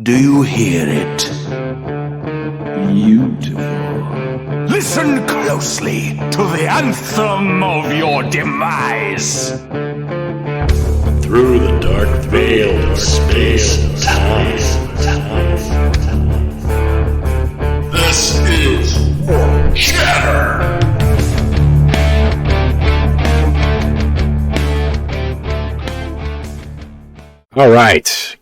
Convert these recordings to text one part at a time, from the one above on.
Do you hear it? Beautiful. Listen closely to the anthem of your demise. Through the dark veil of space and time. This is Warp Chatter. All right.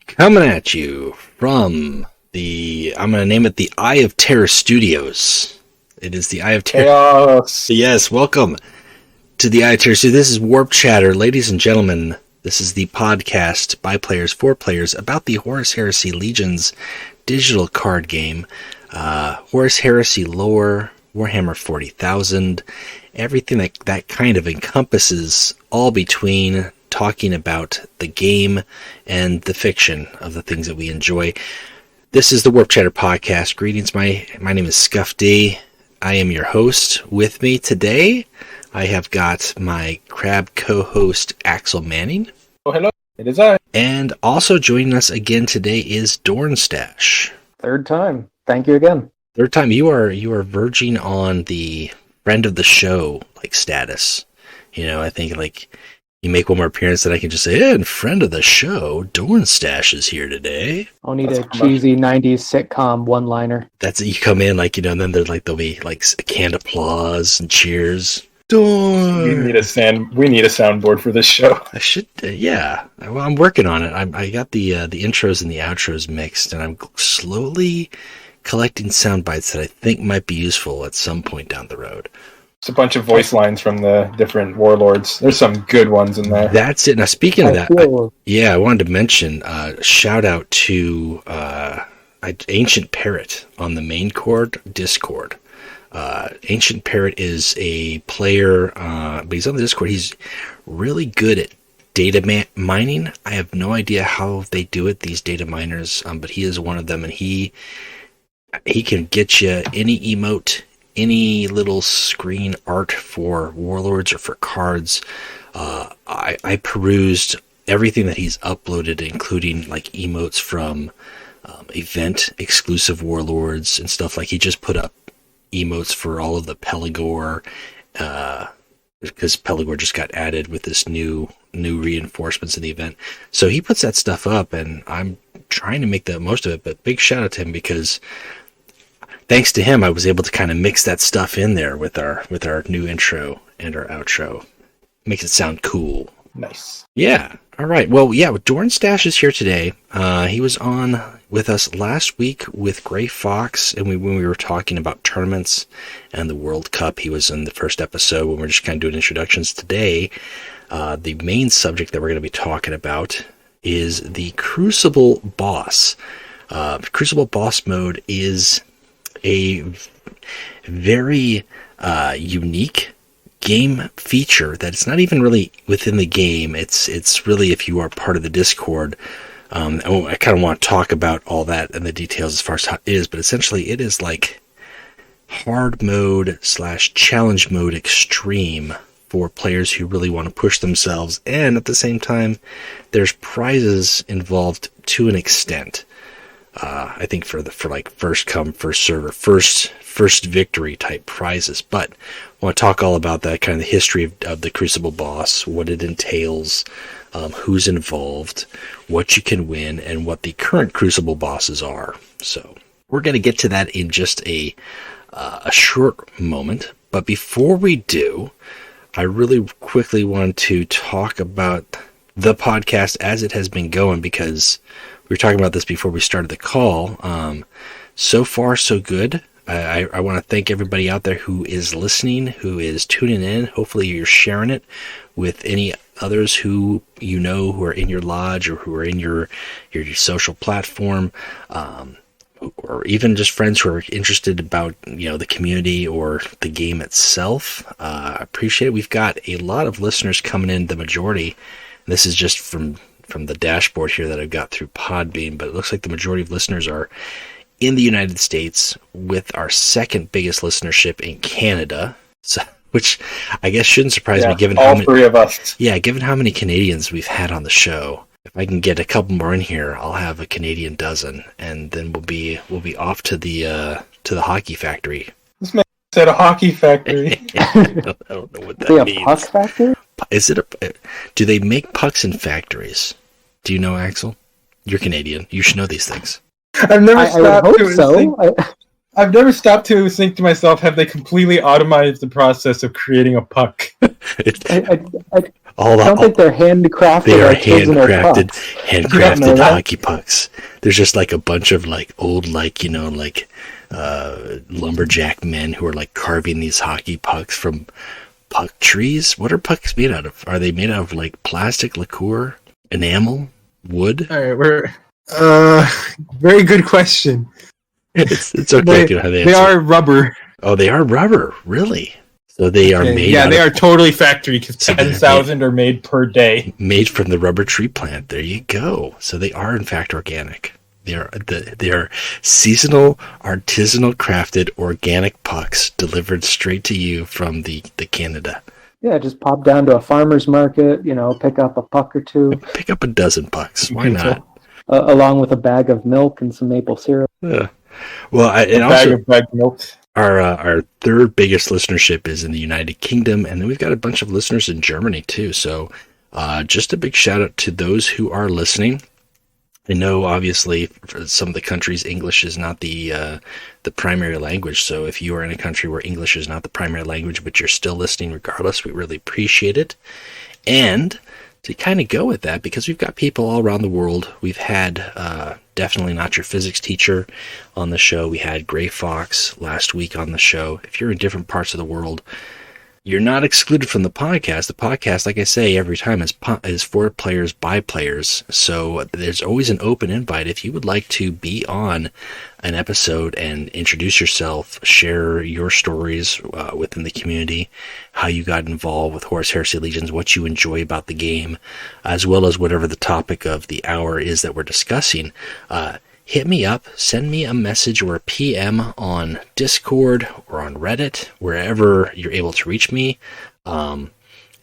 Coming at you from the, I'm going to name it the Eye of Terror Studios. It is the Eye of Terror. Chaos. Yes, welcome to the Eye of Terror Studios. This is Warp Chatter. Ladies and gentlemen, this is the podcast by players for players about the Horus Heresy Legions digital card game. Horus Heresy lore, Warhammer 40,000, everything that kind of encompasses all between talking about the game and the fiction of the things that we enjoy. This is the Warp Chatter podcast. Greetings, my name is Scuff D. I am your host. With me today, I have got my crab co-host Axel Manning. Oh, hello. It is I. And also joining us again today is Dorn Stache. Third time. Thank you again. Third time. You are verging on the friend of the show status. You know, I think you make one more appearance that I can just say, and friend of the show, Dorn Stache is here today. I'll need a cheesy 90s sitcom one-liner. That's it. You come in and then there'll be canned applause and cheers. Dorn. We need a soundboard for this show. I should, yeah. Well, I'm working on it. I got the intros and the outros mixed, and I'm slowly collecting sound bites that I think might be useful at some point down the road. It's a bunch of voice lines from the different warlords. There's some good ones in there. That's it. Now, speaking of that, I wanted to mention, shout out to Ancient Parrot on the main Discord. Ancient Parrot is a player, but he's on the Discord. He's really good at data mining. I have no idea how they do it, these data miners, but he is one of them, and he can get you any emote, any little screen art for warlords or for cards. I perused everything that he's uploaded, including emotes from event exclusive warlords and stuff. He just put up emotes for all of the Pelagor, because Pelagor just got added with this new reinforcements in the event. So he puts that stuff up, and I'm trying to make the most of it. But big shout out to him, because thanks to him, I was able to kind of mix that stuff in there with our new intro and our outro. Makes it sound cool. Nice. Yeah. All right. Well, yeah, Dorn Stache is here today. He was on with us last week with Gray Fox, and when we were talking about tournaments and the World Cup, he was in the first episode when we're just kind of doing introductions. Today, the main subject that we're going to be talking about is the Crucible Boss. Crucible Boss mode is a very unique game feature that's not even really within the game. It's really, if you are part of the Discord, I kind of want to talk about all that and the details as far as how it is, but essentially it is like hard mode / challenge mode extreme for players who really want to push themselves, and at the same time there's prizes involved to an extent. I think for first come, first server, first victory type prizes. But I want to talk all about that, kind of the history of the Crucible Boss, what it entails, who's involved, what you can win, and what the current Crucible bosses are. So we're going to get to that in just a short moment. But before we do, I really quickly want to talk about the podcast as it has been going, because we were talking about this before we started the call. So far, so good. I want to thank everybody out there who is listening, who is tuning in. Hopefully you're sharing it with any others who you know, who are in your lodge or who are in your social platform, or even just friends who are interested about the community or the game itself. I appreciate it. We've got a lot of listeners coming in. The majority, this is just from the dashboard here that I've got through Podbean, but it looks like the majority of listeners are in the United States, with our second biggest listenership in Canada, which I guess shouldn't surprise me, given all three of us. Yeah, given how many Canadians we've had on the show. If I can get a couple more in here, I'll have a Canadian dozen, and then we'll be off to the hockey factory. This man said a hockey factory. I don't know what that means. A puck factory? Is it do they make pucks in factories? Do you know, Axel? You're Canadian. You should know these things. I've never stopped I would to hope so. think. I've never stopped to think to myself, have they completely automated the process of creating a puck? I don't think they're handcrafted. They are handcrafted hockey pucks. There's just like a bunch of like old, like, lumberjack men who are like carving these hockey pucks from puck trees. What are pucks made out of? Are they made out of like plastic, lacquer, enamel, wood? All right, very good question. It's okay. They are rubber. Oh, they are rubber, really? So they are made. Yeah, they are totally factory because 10,000 are made per day. Made from the rubber tree plant. There you go. So they are in fact organic. They are seasonal, artisanal, crafted, organic pucks delivered straight to you from the Canada. Yeah, just pop down to a farmer's market. Pick up a puck or two. Pick up a dozen pucks. Why not? Along with a bag of milk and some maple syrup. Yeah. Well, bag of milk. Our third biggest listenership is in the United Kingdom, and then we've got a bunch of listeners in Germany too. So, just a big shout out to those who are listening. I know, obviously, for some of the countries, English is not the primary language. So, if you are in a country where English is not the primary language, but you're still listening regardless, we really appreciate it. And to kind of go with that, because we've got people all around the world. We've had definitely not your physics teacher on the show. We had Gray Fox last week on the show. If you're in different parts of the world, you're not excluded from the podcast. The podcast, like I say every time, is for players by players. So there's always an open invite. If you would like to be on an episode and introduce yourself, share your stories within the community, how you got involved with Horus Heresy Legions, what you enjoy about the game, as well as whatever the topic of the hour is that we're discussing, hit me up, send me a message or a PM on Discord or on Reddit, wherever you're able to reach me. And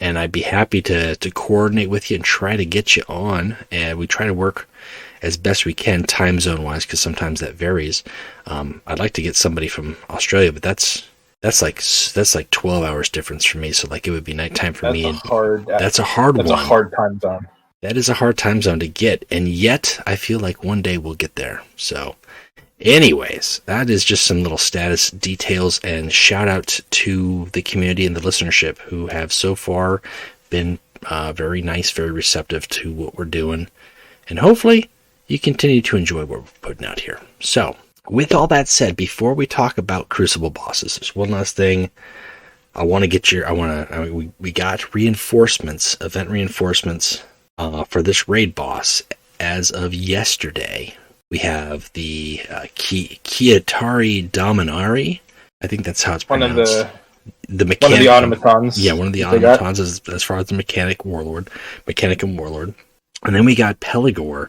I'd be happy to coordinate with you and try to get you on. And we try to work as best we can time zone wise, because sometimes that varies. I'd like to get somebody from Australia, but that's like 12 hours difference for me. So like it would be nighttime for me. That's a hard time zone. That is a hard time zone to get, and yet I feel like one day we'll get there. So, anyways, that is just some little status details, and shout out to the community and the listenership who have so far been very nice, very receptive to what we're doing, and hopefully you continue to enjoy what we're putting out here. So, with all that said, before we talk about Crucible bosses, there's one last thing. We got reinforcements, event reinforcements. For this raid boss, as of yesterday, we have the Kiatari Dominari. I think that's how it's pronounced. The mechanic, one of the automatons. Yeah, one of the automatons as far as the Mechanicum Warlord. And then we got Peligore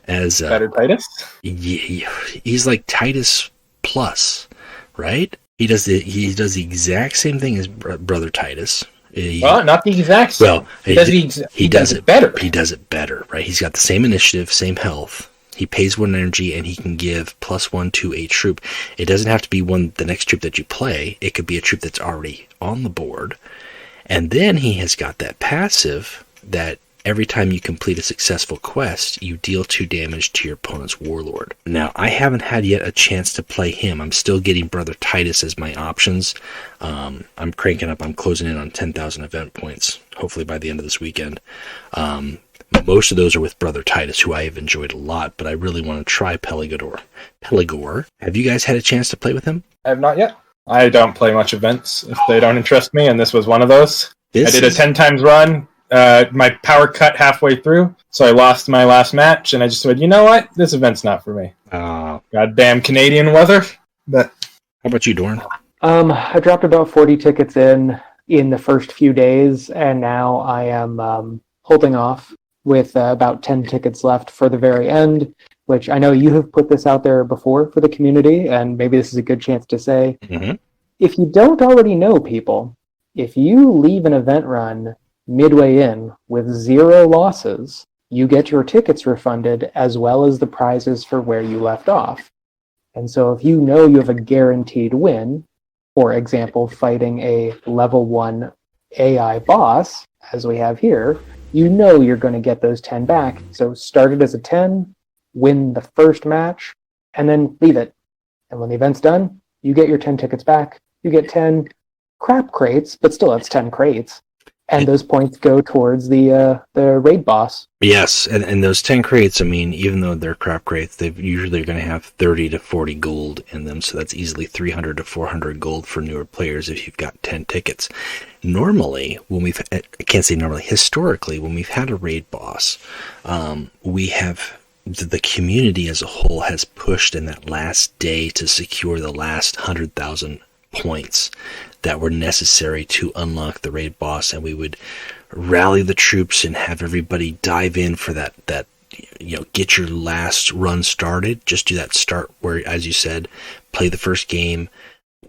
as Better Titus? He's like Titus Plus, right? He does the exact same thing as Brother Titus. Not the exact same. Well, he does it better. He does it better, right? He's got the same initiative, same health. He pays 1 energy, and he can give +1 to a troop. It doesn't have to be the next troop that you play. It could be a troop that's already on the board. And then he has got that passive that every time you complete a successful quest, you deal 2 damage to your opponent's warlord. Now, I haven't had yet a chance to play him. I'm still getting Brother Titus as my options. I'm cranking up. I'm closing in on 10,000 event points, hopefully by the end of this weekend. Most of those are with Brother Titus, who I have enjoyed a lot, but I really want to try Peligore. Have you guys had a chance to play with him? I have not yet. I don't play much events if they don't interest me, and this was one of those. I did a 10 times run. My power cut halfway through, so I lost my last match, and I just said, you know what? This event's not for me. Goddamn Canadian weather. But how about you, Dorn? I dropped about 40 tickets in the first few days, and now I am holding off with about 10 tickets left for the very end, which I know you have put this out there before for the community, and maybe this is a good chance to say, if you don't already know, people, if you leave an event run midway in with 0 losses, you get your tickets refunded as well as the prizes for where you left off. And so if you know you have a guaranteed win, for example, fighting a level 1 AI boss, as we have here, you know you're going to get those 10 back. So start it as a 10, win the first match, and then leave it. And when the event's done, you get your 10 tickets back. You get 10 crap crates, but still it's 10 crates. And those points go towards the raid boss. Yes, and those 10 crates, I mean, even though they're crap crates, they're usually going to have 30 to 40 gold in them, so that's easily 300 to 400 gold for newer players if you've got 10 tickets. Normally, I can't say normally, historically, when we've had a raid boss, the community as a whole has pushed in that last day to secure the last 100,000 points that were necessary to unlock the raid boss, and we would rally the troops and have everybody dive in for that get your last run started. Just do that start where, as you said, play the first game,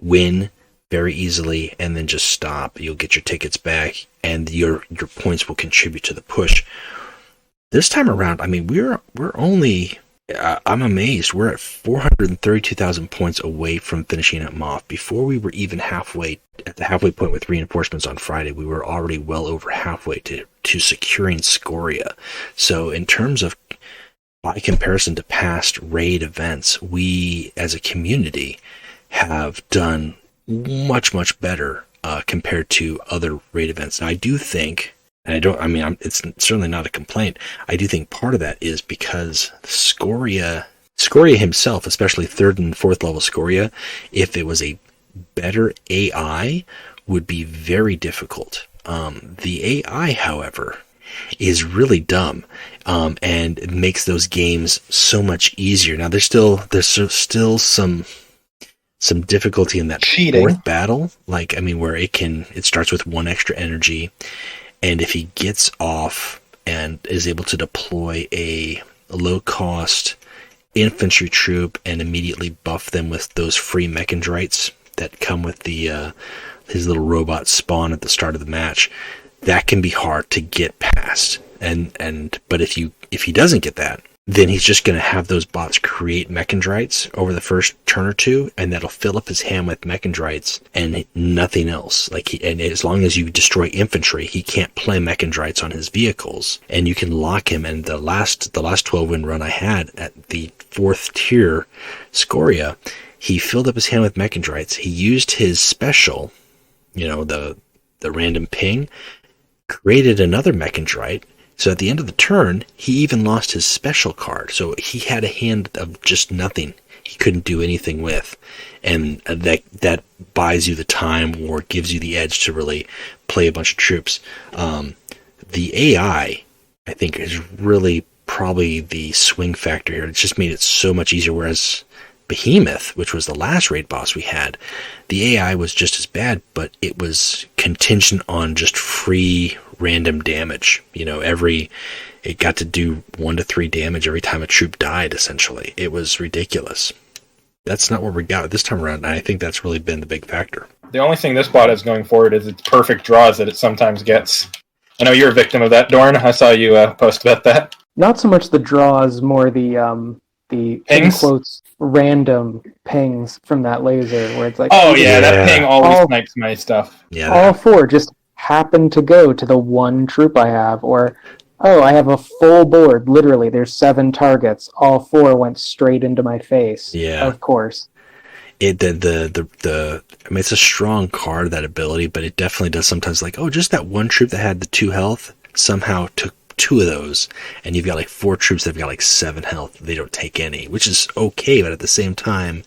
win very easily, and then just stop. You'll get your tickets back, and your points will contribute to the push. This time around, I mean, we're only, I'm amazed, we're at 432,000 points away from finishing at Moth. Before we were even at the halfway point with reinforcements on Friday, we were already well over halfway to securing Scoria. So in terms of, by comparison to past raid events, we as a community have done much, much better compared to other raid events. Now, I do think, and it's certainly not a complaint, I do think part of that is because Scoria himself, especially 3rd and 4th level Scoria, if it was a better AI, would be very difficult. The AI, however, is really dumb, and it makes those games so much easier. Now, there's still some difficulty in that cheating. 4th battle, where it starts with 1 extra energy, and if he gets off and is able to deploy a low-cost infantry troop and immediately buff them with those free mechandrites that come with his little robot spawn at the start of the match, that can be hard to get past. But if he doesn't get that, then he's just going to have those bots create mechandrites over the first turn or two, and that'll fill up his hand with mechandrites and nothing else. And as long as you destroy infantry, he can't play mechandrites on his vehicles, and you can lock him. And the last 12-win run I had at the 4th tier Scoria, he filled up his hand with mechandrites. He used his special, the random ping, created another mechandrite. So at the end of the turn, he even lost his special card. So he had a hand of just nothing. He couldn't do anything with. And that buys you the time or gives you the edge to really play a bunch of troops. The AI, I think, is really probably the swing factor here. It's just made it so much easier. Whereas Behemoth, which was the last raid boss we had, the AI was just as bad, but it was contingent on just free random damage. It got to do 1 to 3 damage every time a troop died, essentially. It was ridiculous. That's not what we got this time around, and I think that's really been the big factor. The only thing this bot has going forward is its perfect draws that it sometimes gets. I know you're a victim of that, Dorn. I saw you post about that. Not so much the draws, more the in quotes random pings from that laser where it's like, that ping always snipes my stuff. Yeah, all 4 just happen to go to the 1 troop I have, or I have a full board, literally there's 7 targets, all 4 went straight into my face. Yeah, of course. It's a strong card, that ability, but it definitely does sometimes, just that 1 troop that had the 2 health somehow took 2 of those, and you've got 4 troops that have got 7 health. They don't take any, which is okay, but at the same time,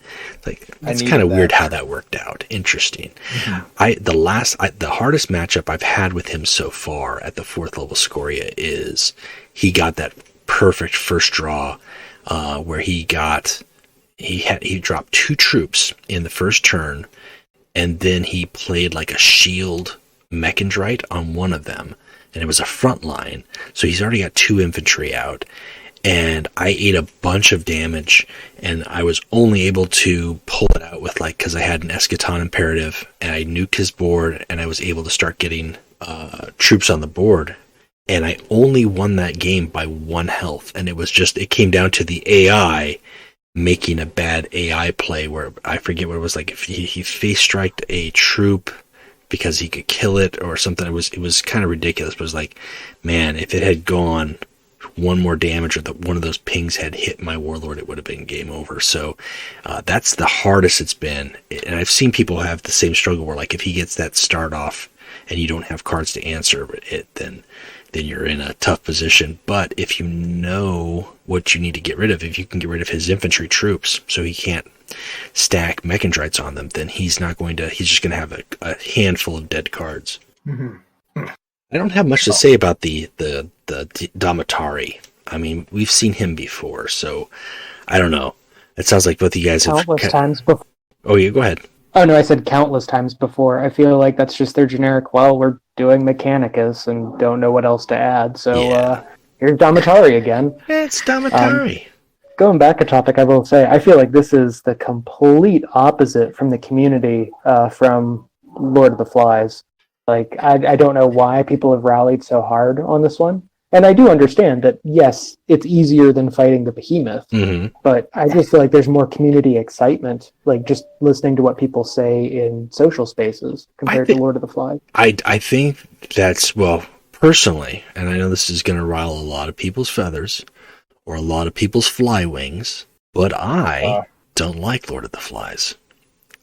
it's kind of weird how that worked out. Interesting. Mm-hmm. The hardest matchup I've had with him so far at the 4th level Scoria is he got that perfect first draw where he dropped 2 troops in the first turn, and then he played a shield mechandrite on one of them. And it was a front line, so he's already got 2 infantry out, and I ate a bunch of damage, and I was only able to pull it out with because I had an eschaton imperative, and I nuked his board, and I was able to start getting troops on the board, and I only won that game by 1 health, and it came down to the AI making a bad AI play where I forget what it was, like if he face striked a troop because he could kill it or something. It was kind of ridiculous, but it was like, man, if it had gone 1 more damage or one of those pings had hit my warlord, it would have been game over. So that's the hardest it's been, and I've seen people have the same struggle where, like, if he gets that start off and you don't have cards to answer it, then you're in a tough position. But if you know what you need to get rid of, if you can get rid of his infantry troops so he can't stack mechanites on them, then he's just going to have a handful of dead cards. Mm-hmm. I don't have much to say about the Damatari. I mean, we've seen him before, so I don't know. It sounds like both of you guys have... Countless times before. Oh, yeah, go ahead. Oh, no, I said countless times before. I feel like that's just their generic, well, we're doing Mechanicus and don't know what else to add. So here's Damatari again. It's Damatari. Going back a topic, I will say, I feel like this is the complete opposite from the community from Lord of the Flies. Like, I don't know why people have rallied so hard on this one. And I do understand that, yes, it's easier than fighting the behemoth, but I just feel like there's more community excitement, like just listening to what people say in social spaces compared to Lord of the Flies. I think that's, well, personally, and I know this is going to rile a lot of people's feathers or a lot of people's fly wings, but I don't like Lord of the Flies.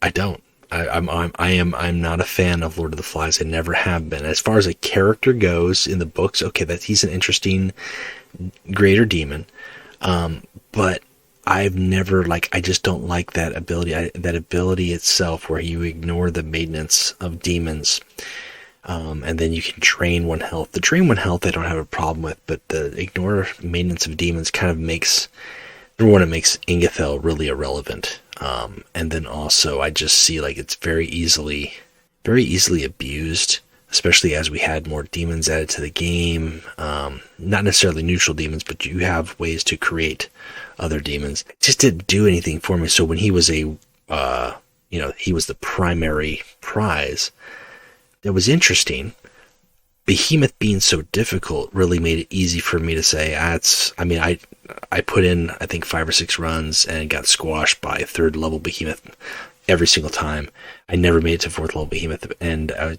I don't. I'm not a fan of Lord of the Flies. I never have been. As far as a character goes in the books, okay, that he's an interesting greater demon, but I've never, I just don't like that ability. That ability itself, where you ignore the maintenance of demons, and then you can drain 1 health. The drain 1 health I don't have a problem with, but the ignore maintenance of demons kind of makes, number one, it makes Ingethel really irrelevant. And then also I just see it's very easily abused, especially as we had more demons added to the game. Not necessarily neutral demons, but you have ways to create other demons. It just didn't do anything for me. So when he was he was the primary prize, that was interesting. Behemoth being so difficult really made it easy for me to say, I put in, I think, 5 or 6 runs and got squashed by 3rd level Behemoth every single time. I never made it to 4th level Behemoth, and I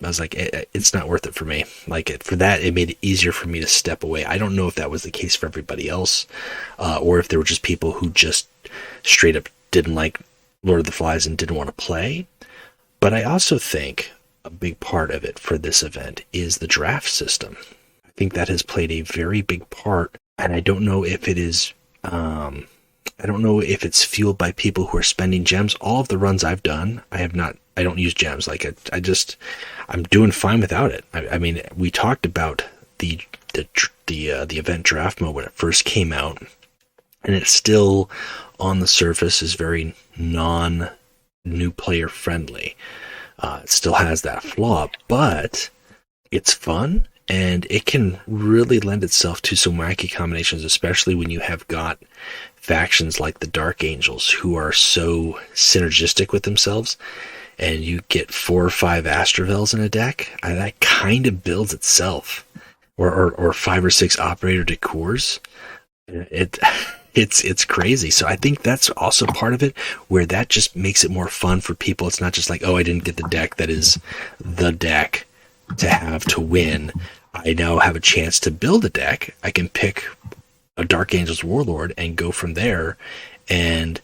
was like, it's not worth it for me. For that, it made it easier for me to step away. I don't know if that was the case for everybody else, or if there were just people who just straight up didn't like Lord of the Flies and didn't want to play. But I also think a big part of it for this event is the draft system. I think that has played a very big part, and I don't know if it is, I don't know if it's fueled by people who are spending gems. All of the runs I've done, I don't use gems. I'm doing fine without it. I mean, we talked about the event draft mode when it first came out, and it's still on the surface is very non-new player friendly. It still has that flaw, but it's fun, and it can really lend itself to some wacky combinations, especially when you have got factions like the Dark Angels who are so synergistic with themselves, and you get 4 or 5 Astravels in a deck. That kind of builds itself, or 5 or 6 Operator Decors. It's crazy. So I think that's also part of it, where that just makes it more fun for people. It's not just like, oh, I didn't get the deck that is the deck to have to win. I now have a chance to build a deck. I can pick a Dark Angels Warlord and go from there. And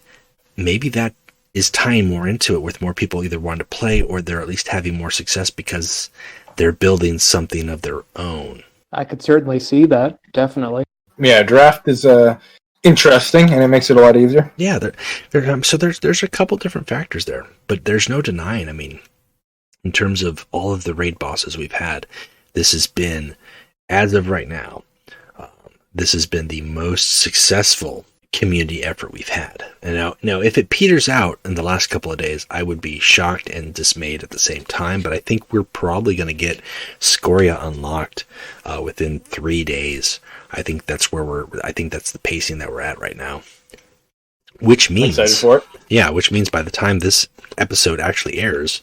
maybe that is tying more into it, with more people either wanting to play, or they're at least having more success because they're building something of their own. I could certainly see that, definitely. Yeah, draft is interesting, and it makes it a lot easier. Yeah, so there's a couple different factors there, but there's no denying. I mean, in terms of all of the raid bosses we've had, this has been, as of right now, this has been the most successful community effort we've had. And now, if it peters out in the last couple of days, I would be shocked and dismayed at the same time. But I think we're probably going to get Scoria unlocked within 3 days. I think that's the pacing that we're at right now. Which means, excited for it. Yeah, which means by the time this episode actually airs,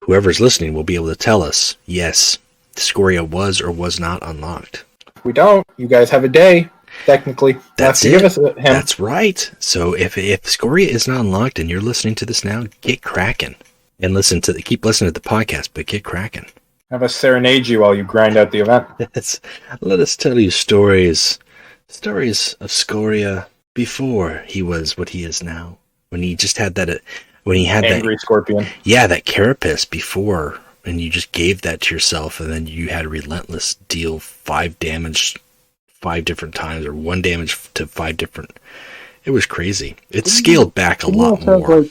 whoever's listening will be able to tell us, yes, Scoria was or was not unlocked. If we don't, you guys have a day, technically. That's it. Give us him. That's right. So if Scoria is not unlocked and you're listening to this now, get cracking. And keep listening to the podcast, but get cracking. Have us serenade you while you grind out the event. Let us tell you stories of Scoria before he was what he is now. When he just had that, Angry scorpion. Yeah, that carapace before, and you just gave that to yourself, and then you had relentless deal 5 damage 5 different times, or 1 damage to 5 different. It was crazy. It scaled back a lot more.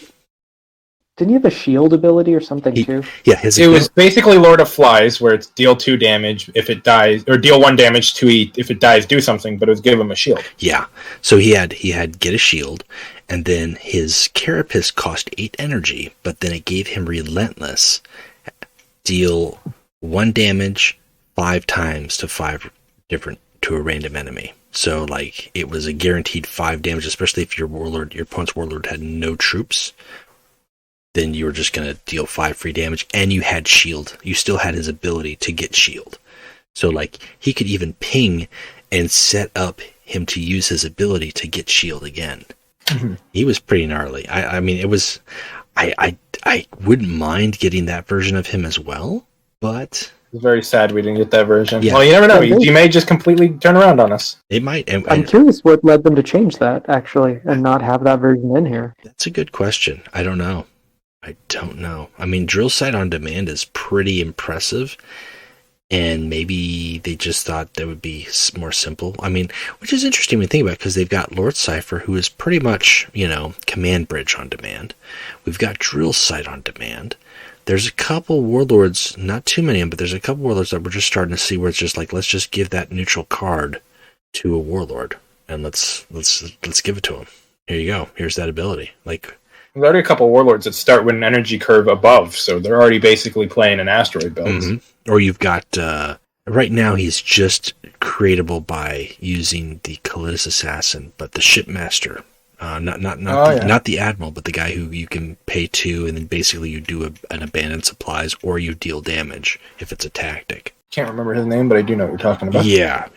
Didn't you have a shield ability or something too? Yeah, it was basically Lord of Flies, where it's deal 2 damage if it dies, or deal 1 damage to eat if it dies, do something, but it was give him a shield. Yeah, so he had get a shield, and then his carapace cost 8 energy, but then it gave him relentless, deal 1 damage 5 times to 5 different to a random enemy. So like it was a guaranteed 5 damage, especially if your opponent's warlord had no troops. Then you were just going to deal 5 free damage, and you had shield. You still had his ability to get shield. So, like, he could even ping and set up him to use his ability to get shield again. Mm-hmm. He was pretty gnarly. I mean, it was... I wouldn't mind getting that version of him as well, but... It's very sad we didn't get that version. Yeah. Well, you never know. You may just completely turn around on us. It might. I'm curious what led them to change that, actually, and not have that version in here. That's a good question. I don't know. I mean, drill site on demand is pretty impressive, and maybe they just thought that would be more simple. I mean, which is interesting when you think about it, because they've got Lord Cypher, who is pretty much, command bridge on demand. We've got drill site on demand. There's a couple warlords, not too many of them, but there's a couple warlords that we're just starting to see where it's just like, let's just give that neutral card to a warlord, and let's give it to him. Here you go. Here's that ability. Like, there's already a couple warlords that start with an energy curve above, so they're already basically playing an asteroid build. Mm-hmm. Or you've got, right now he's just creatable by using the Kalidas Assassin, but the Shipmaster, not the Admiral, but the guy who you can pay to, and then basically you do an abandoned supplies, or you deal damage if it's a tactic. Can't remember his name, but I do know what you're talking about. Yeah.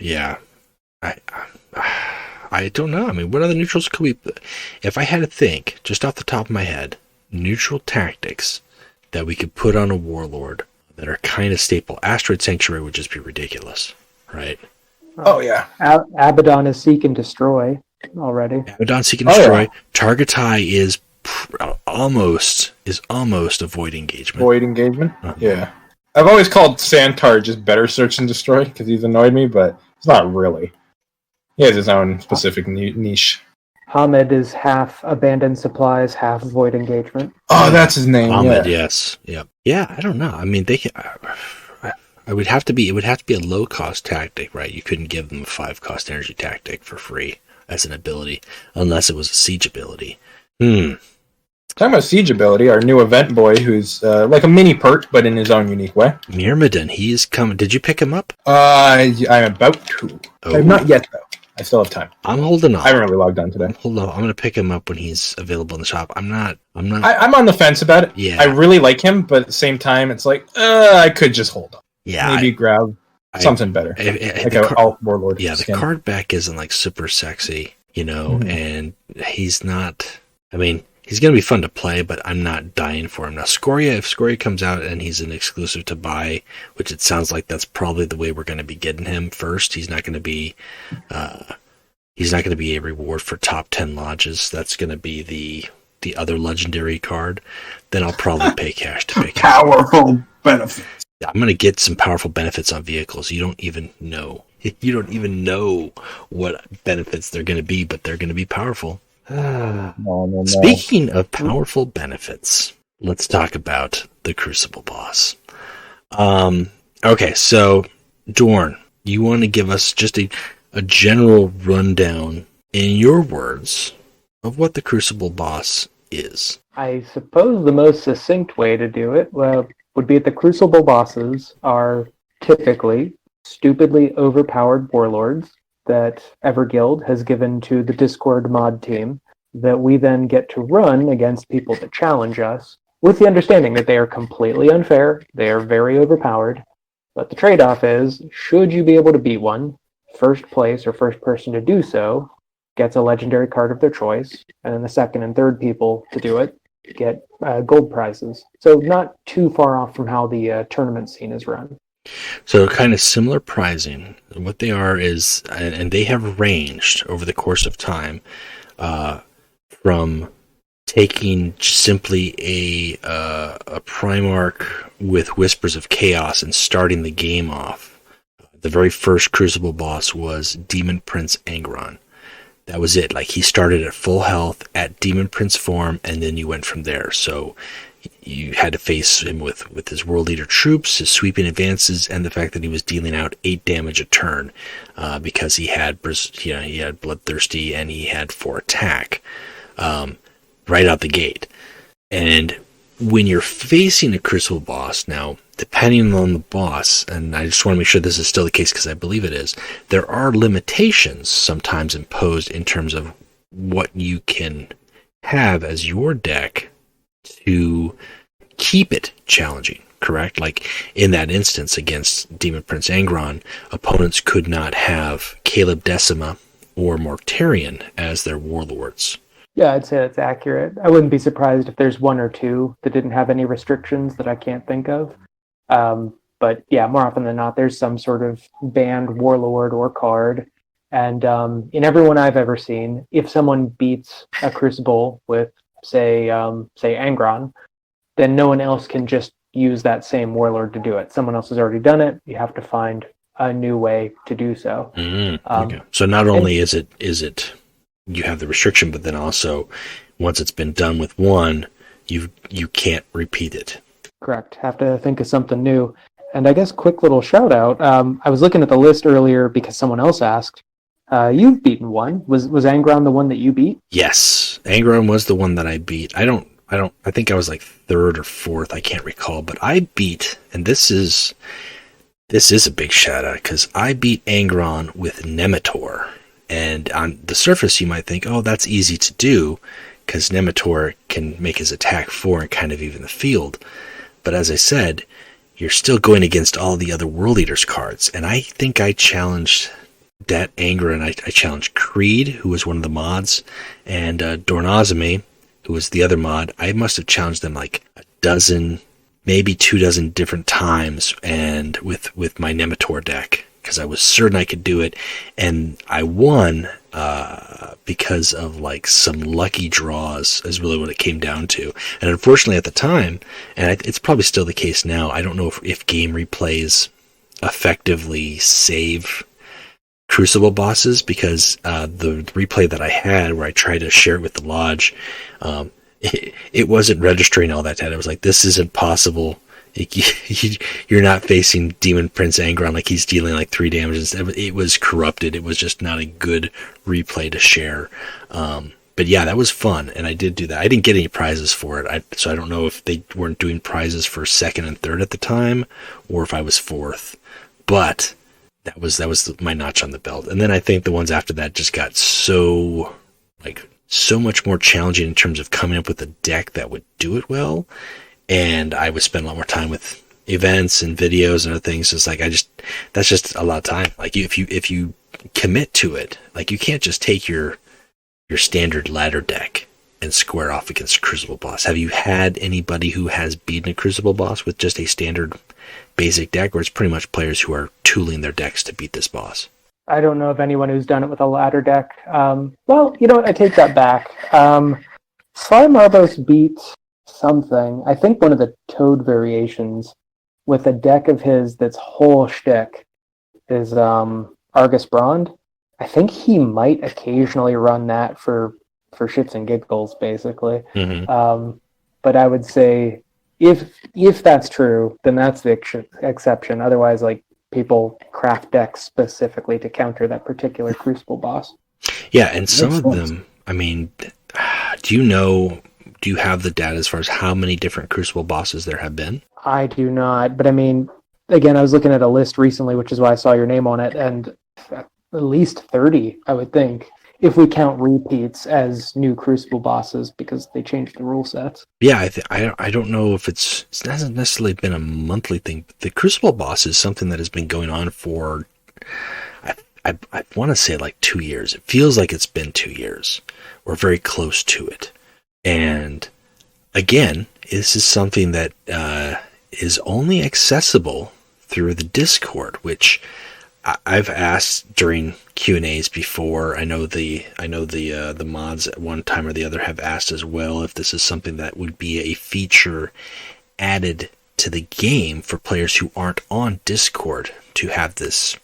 I don't know. I mean, what other neutrals could we... If I had to think, just off the top of my head, neutral tactics that we could put on a warlord that are kind of staple. Asteroid Sanctuary would just be ridiculous, right? Oh, yeah. Abaddon is Seek and Destroy already. Abaddon, Seek and Destroy. Yeah. Targetai is almost a void engagement. Void engagement? Uh-huh. Yeah. I've always called Santar just better Search and Destroy, because he's annoyed me, but it's not really. He has his own specific niche. Hamid is half abandoned supplies, half void engagement. Oh, that's his name. Hamid, yes. Yep. Yeah, I don't know. I mean, it would have to be a low cost tactic, right? You couldn't give them a 5 cost energy tactic for free as an ability, unless it was a siege ability. Talking about siege ability, our new event boy, who's like a mini pert, but in his own unique way. Myrmidon, he's coming. Did you pick him up? I'm about to. Oh. I'm not yet, though. I still have time. I'm holding on. I haven't really logged on today. Hold on. I'm going to pick him up when he's available in the shop. I'm on the fence about it. Yeah. I really like him, but at the same time, it's like, I could just hold on. Yeah. Maybe grab something better. Like an alt warlord. Yeah, the card back isn't like super sexy, and he's not, I mean, he's going to be fun to play, but I'm not dying for him. Now, if Scoria comes out and he's an exclusive to buy, which it sounds like that's probably the way we're going to be getting him first. He's not going to be a reward for top 10 lodges. That's going to be the other legendary card. Then I'll probably pay cash to pick him. Powerful benefits. I'm going to get some powerful benefits on vehicles. You don't even know. You don't even know what benefits they're going to be, but they're going to be powerful. No. Speaking of powerful benefits, let's talk about the Crucible Boss. Okay, so Dorn, you want to give us just a general rundown, in your words, of what the Crucible Boss is? I suppose the most succinct way to do it would be that the Crucible Bosses are typically stupidly overpowered warlords that Everguild has given to the Discord mod team that we then get to run against people that challenge us, with the understanding that they are completely unfair, they are very overpowered, But the trade-off is, should you be able to beat one, first place or first person to do so gets a legendary card of their choice, and then the second and third people to do it get gold prizes. So not too far off from how the tournament scene is run. So kind of similar pricing. What they are is, and they have ranged over the course of time, from taking simply a Primarch with Whispers of Chaos and starting the game off. The very first Crucible boss was Demon Prince Angron. That was it. Like, he started at full health at Demon Prince form, and then you went from there. So you had to face him with his World Eater troops, his sweeping advances, and the fact that he was dealing out 8 damage a turn, because he had Bloodthirsty and he had 4 attack. Right out the gate. And when you're facing a Crucible boss, now, depending on the boss, and I just want to make sure this is still the case because I believe it is, there are limitations sometimes imposed in terms of what you can have as your deck to keep it challenging, correct? Like, in that instance against Demon Prince Angron, opponents could not have Caleb Decima or Mortarion as their warlords. Yeah, I'd say that's accurate. I wouldn't be surprised if there's one or two that didn't have any restrictions that I can't think of. But yeah, more often than not, there's some sort of banned warlord or card. And in everyone I've ever seen, if someone beats a Crucible with, say Angron, then no one else can just use that same warlord to do it. Someone else has already done it. You have to find a new way to do so. Okay. So not only is it you have the restriction, but then also once it's been done with one, you can't repeat it. Correct. Have to think of something new. And I guess quick little shout out. I was looking at the list earlier because someone else asked. You've beaten one. Was Angron the one that you beat? Yes, Angron was the one that I beat. I think I was like third or fourth. I can't recall, but I beat, and this is a big shout out because I beat Angron with Nemetor. And on the surface, you might think, oh, that's easy to do because Nemetor can make his attack 4 and kind of even the field. But as I said, you're still going against all the other World Eaters cards. And I think I challenged that Angron. I challenged Creed, who was one of the mods, and Dorn, who was the other mod. I must have challenged them like a dozen, maybe 24 different times, and with my Nemetor deck, because I was certain I could do it, and I won because of like some lucky draws is really what it came down to. And unfortunately at the time, and it's probably still the case now, I don't know if game replays effectively save Crucible bosses, because the replay that I had where I tried to share it with the lodge, it wasn't registering all that data. It was like, this isn't possible. You're not facing Demon Prince Angron, like he's dealing like 3 damage. It was corrupted. It was just not a good replay to share. But yeah, that was fun, and I did do that. I didn't get any prizes for it, so I don't know if they weren't doing prizes for second and third at the time, or if I was fourth. But that was my notch on the belt. And then I think the ones after that just got so much more challenging in terms of coming up with a deck that would do it well. And I would spend a lot more time with events and videos and other things. It's like, that's just a lot of time. Like, if you commit to it, like, you can't just take your standard ladder deck and square off against a Crucible boss. Have you had anybody who has beaten a Crucible boss with just a standard basic deck, or it's pretty much players who are tooling their decks to beat this boss? I don't know of anyone who's done it with a ladder deck. Well, you know what? I take that back. Sly Marbos beat something. I think one of the Toad variations with a deck of his that's whole shtick is Argus Brond. I think he might occasionally run that for shits and giggles, basically. Mm-hmm. But I would say if that's true, then that's the exception. Otherwise, like, people craft decks specifically to counter that particular Crucible boss. Yeah, and some of them, I mean, do you have the data as far as how many different Crucible bosses there have been? I do not, but I mean, again, I was looking at a list recently, which is why I saw your name on it, and at least 30, I would think. if we count repeats as new Crucible bosses because they changed the rule sets. Yeah, I don't know if it hasn't necessarily been a monthly thing. But the Crucible Boss is something that has been going on for, I want to say like 2 years. It feels like it's been 2 years. We're very close to it. And again, this is something that is only accessible through the Discord, which I've asked during Q&As before. I know the mods at one time or the other have asked as well if this is something that would be a feature added to the game for players who aren't on Discord to have this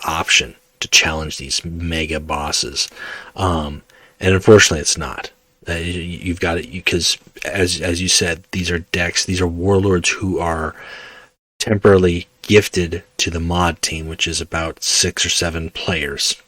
option to challenge these mega bosses. And unfortunately, it's not. You've got it because, as you said, these are decks. These are warlords who are temporarily gifted to the mod team, which is about 6 or 7 players.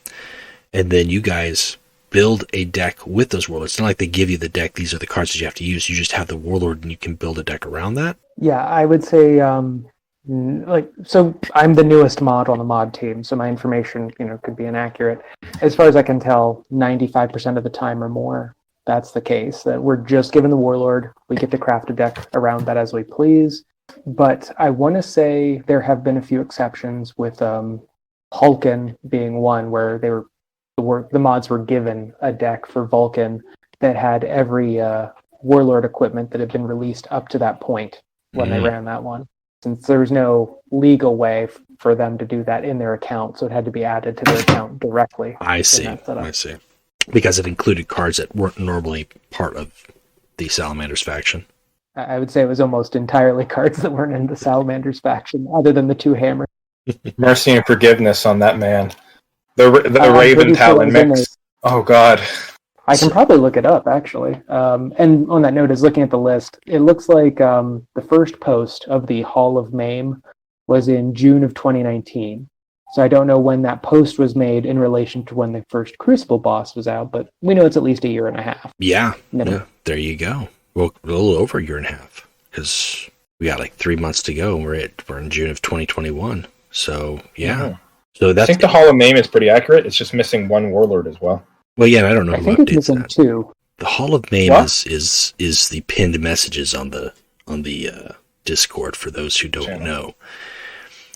And then you guys build a deck with those warlords. It's not like they give you the deck, these are the cards that you have to use. You just have the warlord and you can build a deck around that. Yeah, I would say, so I'm the newest mod on the mod team, so my information, could be inaccurate. As far as I can tell, 95% of the time or more, that's the case. That we're just given the warlord, we get to craft a deck around that as we please. But I want to say there have been a few exceptions, with Hulken being one, where the mods were given a deck for Vulcan that had every warlord equipment that had been released up to that point when they ran that one. Since there was no legal way for them to do that in their account, so it had to be added to their account directly. I see. Because it included cards that weren't normally part of the Salamanders faction. I would say it was almost entirely cards that weren't in the Salamanders faction, other than the 2 hammers. Mercy and forgiveness on that man. The Raven Talon mix. Oh, God. I can probably look it up, actually. And on that note, is looking at the list, it looks like the first post of the Hall of Mame was in June of 2019. So I don't know when that post was made in relation to when the first Crucible Boss was out, but we know it's at least a year and a half. Yeah, there you go. Well, a little over a year and a half, because we got like 3 months to go, and we're in June of 2021. So yeah. Mm-hmm. So I think the Hall of Mame is pretty accurate. It's just missing 1 warlord as well. Well, yeah, I don't know. I think it's missing 2. The Hall of Mame is the pinned messages on the Discord for those who don't know,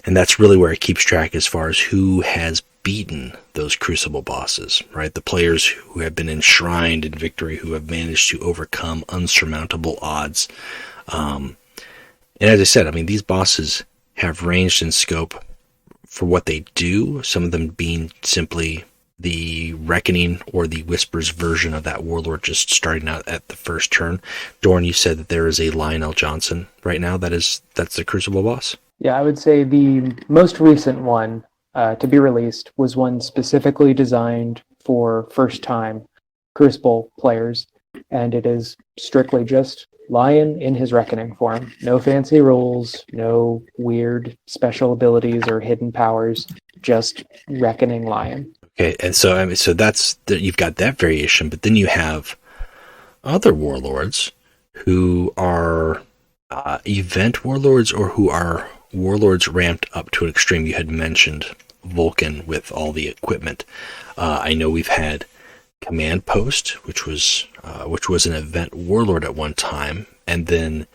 and that's really where it keeps track as far as who has beaten those Crucible bosses, right? The players who have been enshrined in victory, who have managed to overcome unsurmountable odds. And as I said, I mean, these bosses have ranged in scope for what they do, some of them being simply the Reckoning or the Whispers version of that warlord just starting out at the first turn. Dorn, you said that there is a Lionel Johnson right now that's the Crucible boss? Yeah, I would say the most recent one to be released was one specifically designed for first-time Crucible players, and it is strictly just Lion in his Reckoning form. No fancy rules, no weird special abilities or hidden powers, just Reckoning Lion. Okay, and so you've got that variation, but then you have other warlords who are event warlords, or who are warlords ramped up to an extreme. You had mentioned Vulcan with all the equipment. I know we've had Command Post, which was an event warlord at one time, and then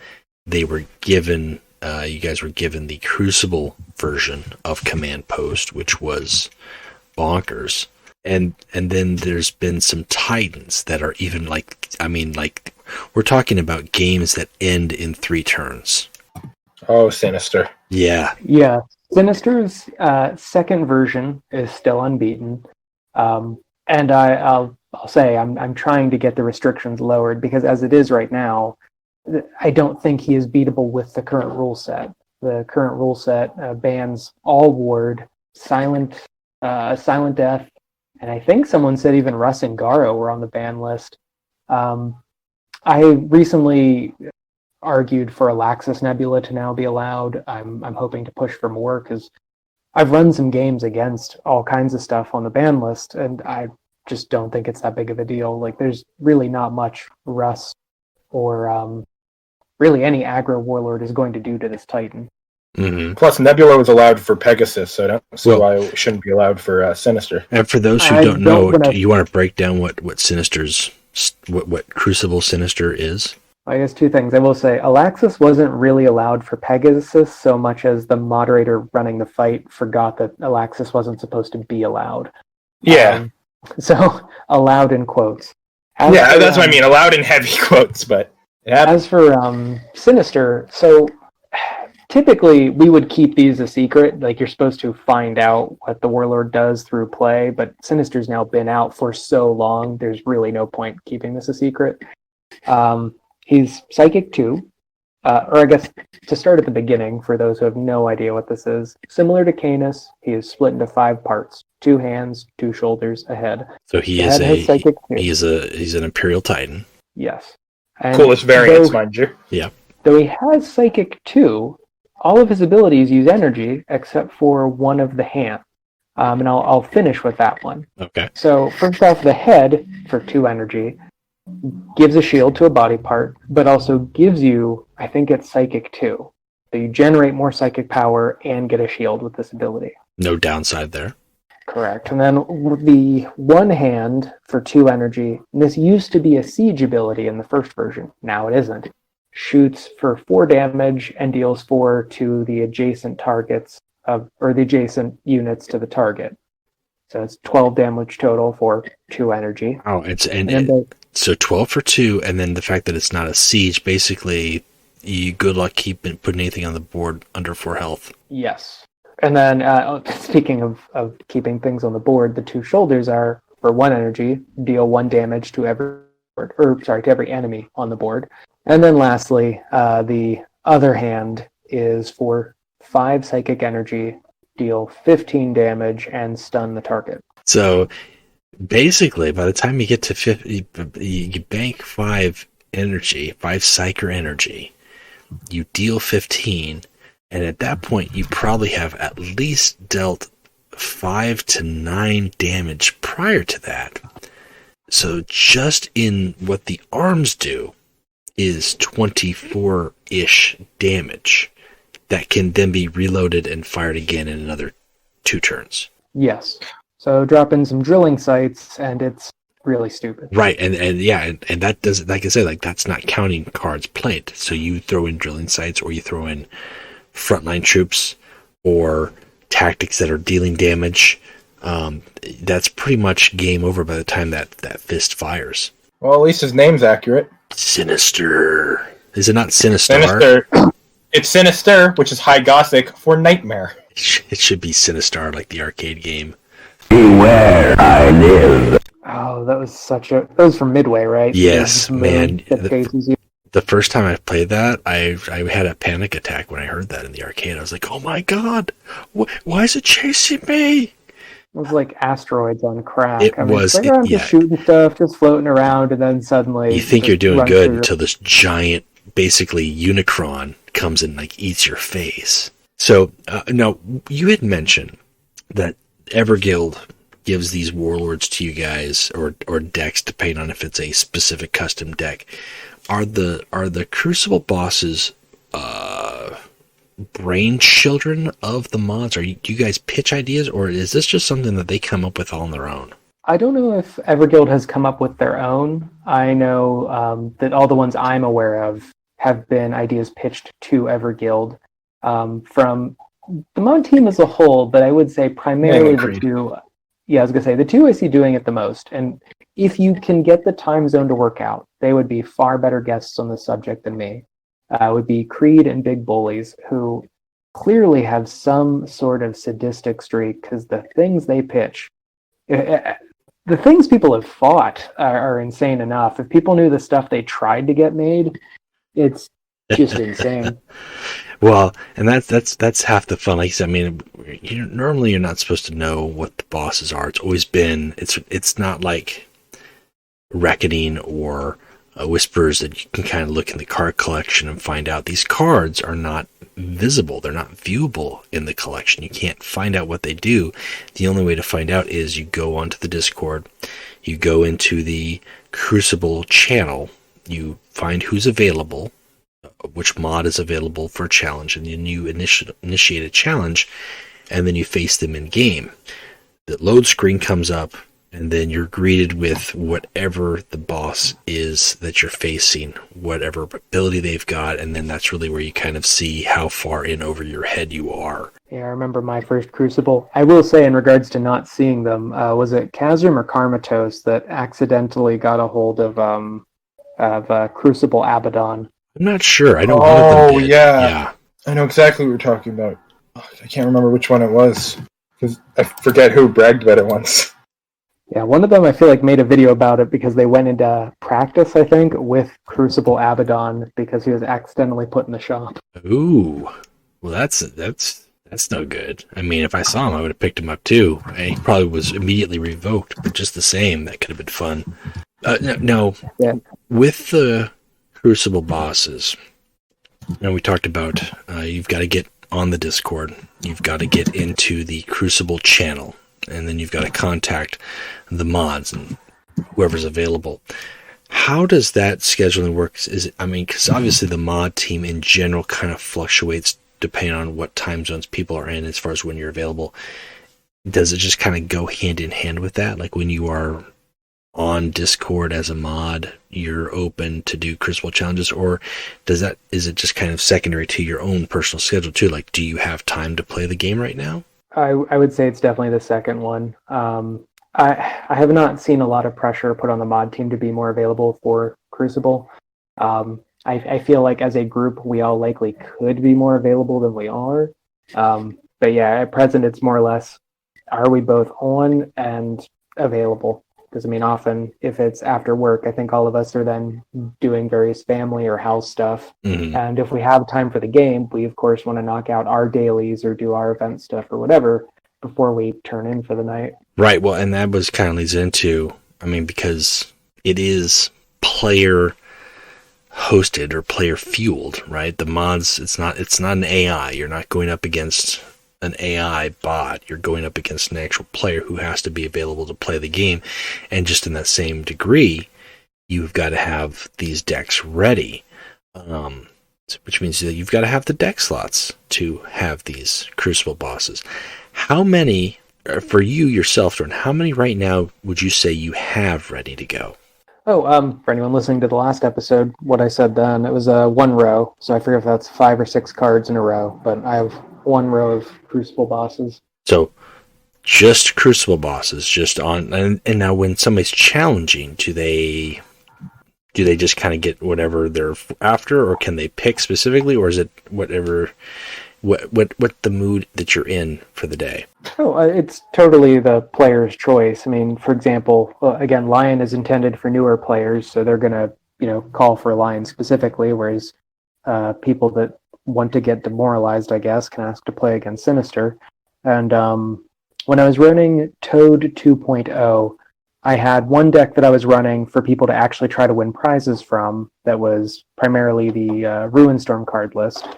they were given. You guys were given the Crucible version of Command Post, which was bonkers. And then there's been some Titans that are even like we're talking about games that end in 3 turns. Oh, Sinister. Yeah. Sinister's second version is still unbeaten. And I'll say I'm trying to get the restrictions lowered, because as it is right now, I don't think he is beatable with the current rule set. The current rule set bans all ward, silent death, and I think someone said even Russ and Garo were on the ban list. I recently argued for Alaxis Nebula to now be allowed. I'm hoping to push for more, because I've run some games against all kinds of stuff on the ban list, and I just don't think it's that big of a deal. Like, there's really not much Russ or really any aggro warlord is going to do to this Titan. Mm-hmm. Plus, Nebula was allowed for Pegasus, so I don't see why it shouldn't be allowed for Sinister. And for those who don't know, do you want to break down what Sinister's what Crucible Sinister is? I guess two things. I will say, Alaxis wasn't really allowed for Pegasus so much as the moderator running the fight forgot that Alaxis wasn't supposed to be allowed. Yeah. So, allowed in quotes. That's what I mean, allowed in heavy quotes, but... As for Sinister, so typically we would keep these a secret. Like, you're supposed to find out what the Warlord does through play, but Sinister's now been out for so long, there's really no point keeping this a secret. He's Psychic 2, or I guess to start at the beginning, for those who have no idea what this is, similar to Canis, he is split into 5 parts: 2 hands, 2 shoulders, a head. So he's an Imperial Titan. Yes. And coolest variants, mind you. Yeah. Though he has Psychic 2, all of his abilities use energy except for one of the hands. And I'll finish with that one. Okay. So first off, the head, for 2 energy, gives a shield to a body part, but also gives you, I think it's Psychic 2. So you generate more psychic power and get a shield with this ability. No downside there. Correct. And then the one hand for 2 energy, and this used to be a siege ability in the first version. Now it isn't. Shoots for 4 damage and deals 4 to the adjacent targets or the adjacent units to the target. So it's 12 damage total for 2 energy. Oh, so 12 for 2, and then the fact that it's not a siege, basically, you good luck putting anything on the board under 4 health. Yes. And then, speaking of keeping things on the board, the 2 shoulders are, for 1 energy, deal 1 damage to every enemy on the board. And then lastly, the other hand is for 5 psychic energy, deal 15 damage, and stun the target. So basically, by the time you get to 50, you bank 5 energy, 5 psyker energy, you deal 15, and at that point you probably have at least dealt 5 to 9 damage prior to that. So just in what the arms do is 24-ish damage that can then be reloaded and fired again in another 2 turns. Yes. So drop in some drilling sites, and it's really stupid. Right, and that doesn't, like I said, like that's not counting cards played. So you throw in drilling sites, or you throw in frontline troops, or tactics that are dealing damage. That's pretty much game over by the time that fist fires. Well, at least his name's accurate. Sinister. Is it not Sinistar? Sinister. It's Sinister, which is High Gothic for Nightmare. It should be Sinistar, like the arcade game. Beware, I live. Oh, that was from Midway, right? Yes, man. The first time I played that, I had a panic attack when I heard that in the arcade. I was like, oh my god, why is it chasing me? It was like asteroids on crack. I'm just shooting stuff, just floating around, and then suddenly... You think you're doing good until this giant, basically, Unicron comes and like eats your face. So, now, you had mentioned that Everguild gives these warlords to you guys, or decks, depending on if it's a specific custom deck. Are the Crucible bosses brain children of the mods? Do you guys pitch ideas, or is this just something that they come up with all on their own? I don't know if Everguild has come up with their own. I know that all the ones I'm aware of have been ideas pitched to Everguild from the mod team as a whole, but I would say primarily the 2. Yeah, I was going to say, the 2 I see doing it the most. And if you can get the time zone to work out, they would be far better guests on the subject than me. Would be Creed and Big Bullies, who clearly have some sort of sadistic streak, because the things they pitch, the things people have fought are insane enough. If people knew the stuff they tried to get made, it's just insane. Well, and that's half the fun. Like I said, I mean, normally you're not supposed to know what the bosses are. It's always been, it's not like Reckoning or Whispers that you can kind of look in the card collection and find out. These cards are not visible. They're not viewable in the collection. You can't find out what they do. The only way to find out is you go onto the Discord, you go into the Crucible channel, you find who's available, which mod is available for a challenge, and then you initiate a challenge, and then you face them in game. The load screen comes up, and then you're greeted with whatever the boss is that you're facing, whatever ability they've got, and then that's really where you kind of see how far in over your head you are. Yeah, I remember my first Crucible. I will say, in regards to not seeing them, was it Chasm or Karmatos that accidentally got a hold of Crucible Abaddon? I'm not sure. I know one of them did. Yeah. I know exactly what you're talking about. I can't remember which one it was, because I forget who bragged about it once. Yeah, one of them I feel like made a video about it because they went into practice, I think, with Crucible Abaddon because he was accidentally put in the shop. Ooh, well that's no good. I mean, if I saw him, I would have picked him up too. He probably was immediately revoked, but just the same, that could have been fun. No, yeah. With the Crucible bosses, we talked about you've got to get on the Discord, you've got to get into the Crucible channel, and then you've got to contact the mods and whoever's available. How does that scheduling work? Because obviously the mod team in general kind of fluctuates depending on what time zones people are in as far as when you're available. Does it just kind of go hand in hand with that? Like when you are on Discord as a mod, you're open to do Crucible challenges, or is it just kind of secondary to your own personal schedule too? Like, do you have time to play the game right now? I would say it's definitely the second one. I have not seen a lot of pressure put on the mod team to be more available for Crucible. I feel like as a group, we all likely could be more available than we are. But yeah, at present, it's more or less, are we both on and available? Because, often if it's after work, I think all of us are then doing various family or house stuff. Mm-hmm. And if we have time for the game, we, of course, want to knock out our dailies or do our event stuff or whatever before we turn in for the night. Right. Well, and that was kind of leads into, because it is player hosted or player fueled, right? The mods, it's not an AI. You're not going up against an AI bot. You're going up against an actual player who has to be available to play the game. And just in that same degree, you've got to have these decks ready, which means that you've got to have the deck slots to have these Crucible bosses. How many, for you yourself, Dorn, how many right now would you say you have ready to go? Oh, for anyone listening to the last episode, what I said then, it was one row. So I forget if that's 5 or 6 cards in a row, but I have one row of Crucible bosses. So just Crucible bosses, just on, and now when somebody's challenging, do they just kind of get whatever they're after, or can they pick specifically, or is it whatever, what the mood that you're in for the day? Oh, it's totally the player's choice. For example, again, Lion is intended for newer players, so they're going to, call for Lion specifically, whereas people that want to get demoralized, I guess, can ask to play against Sinister. And when I was running Toad 2.0, I had one deck that I was running for people to actually try to win prizes from that was primarily the Ruinstorm card list.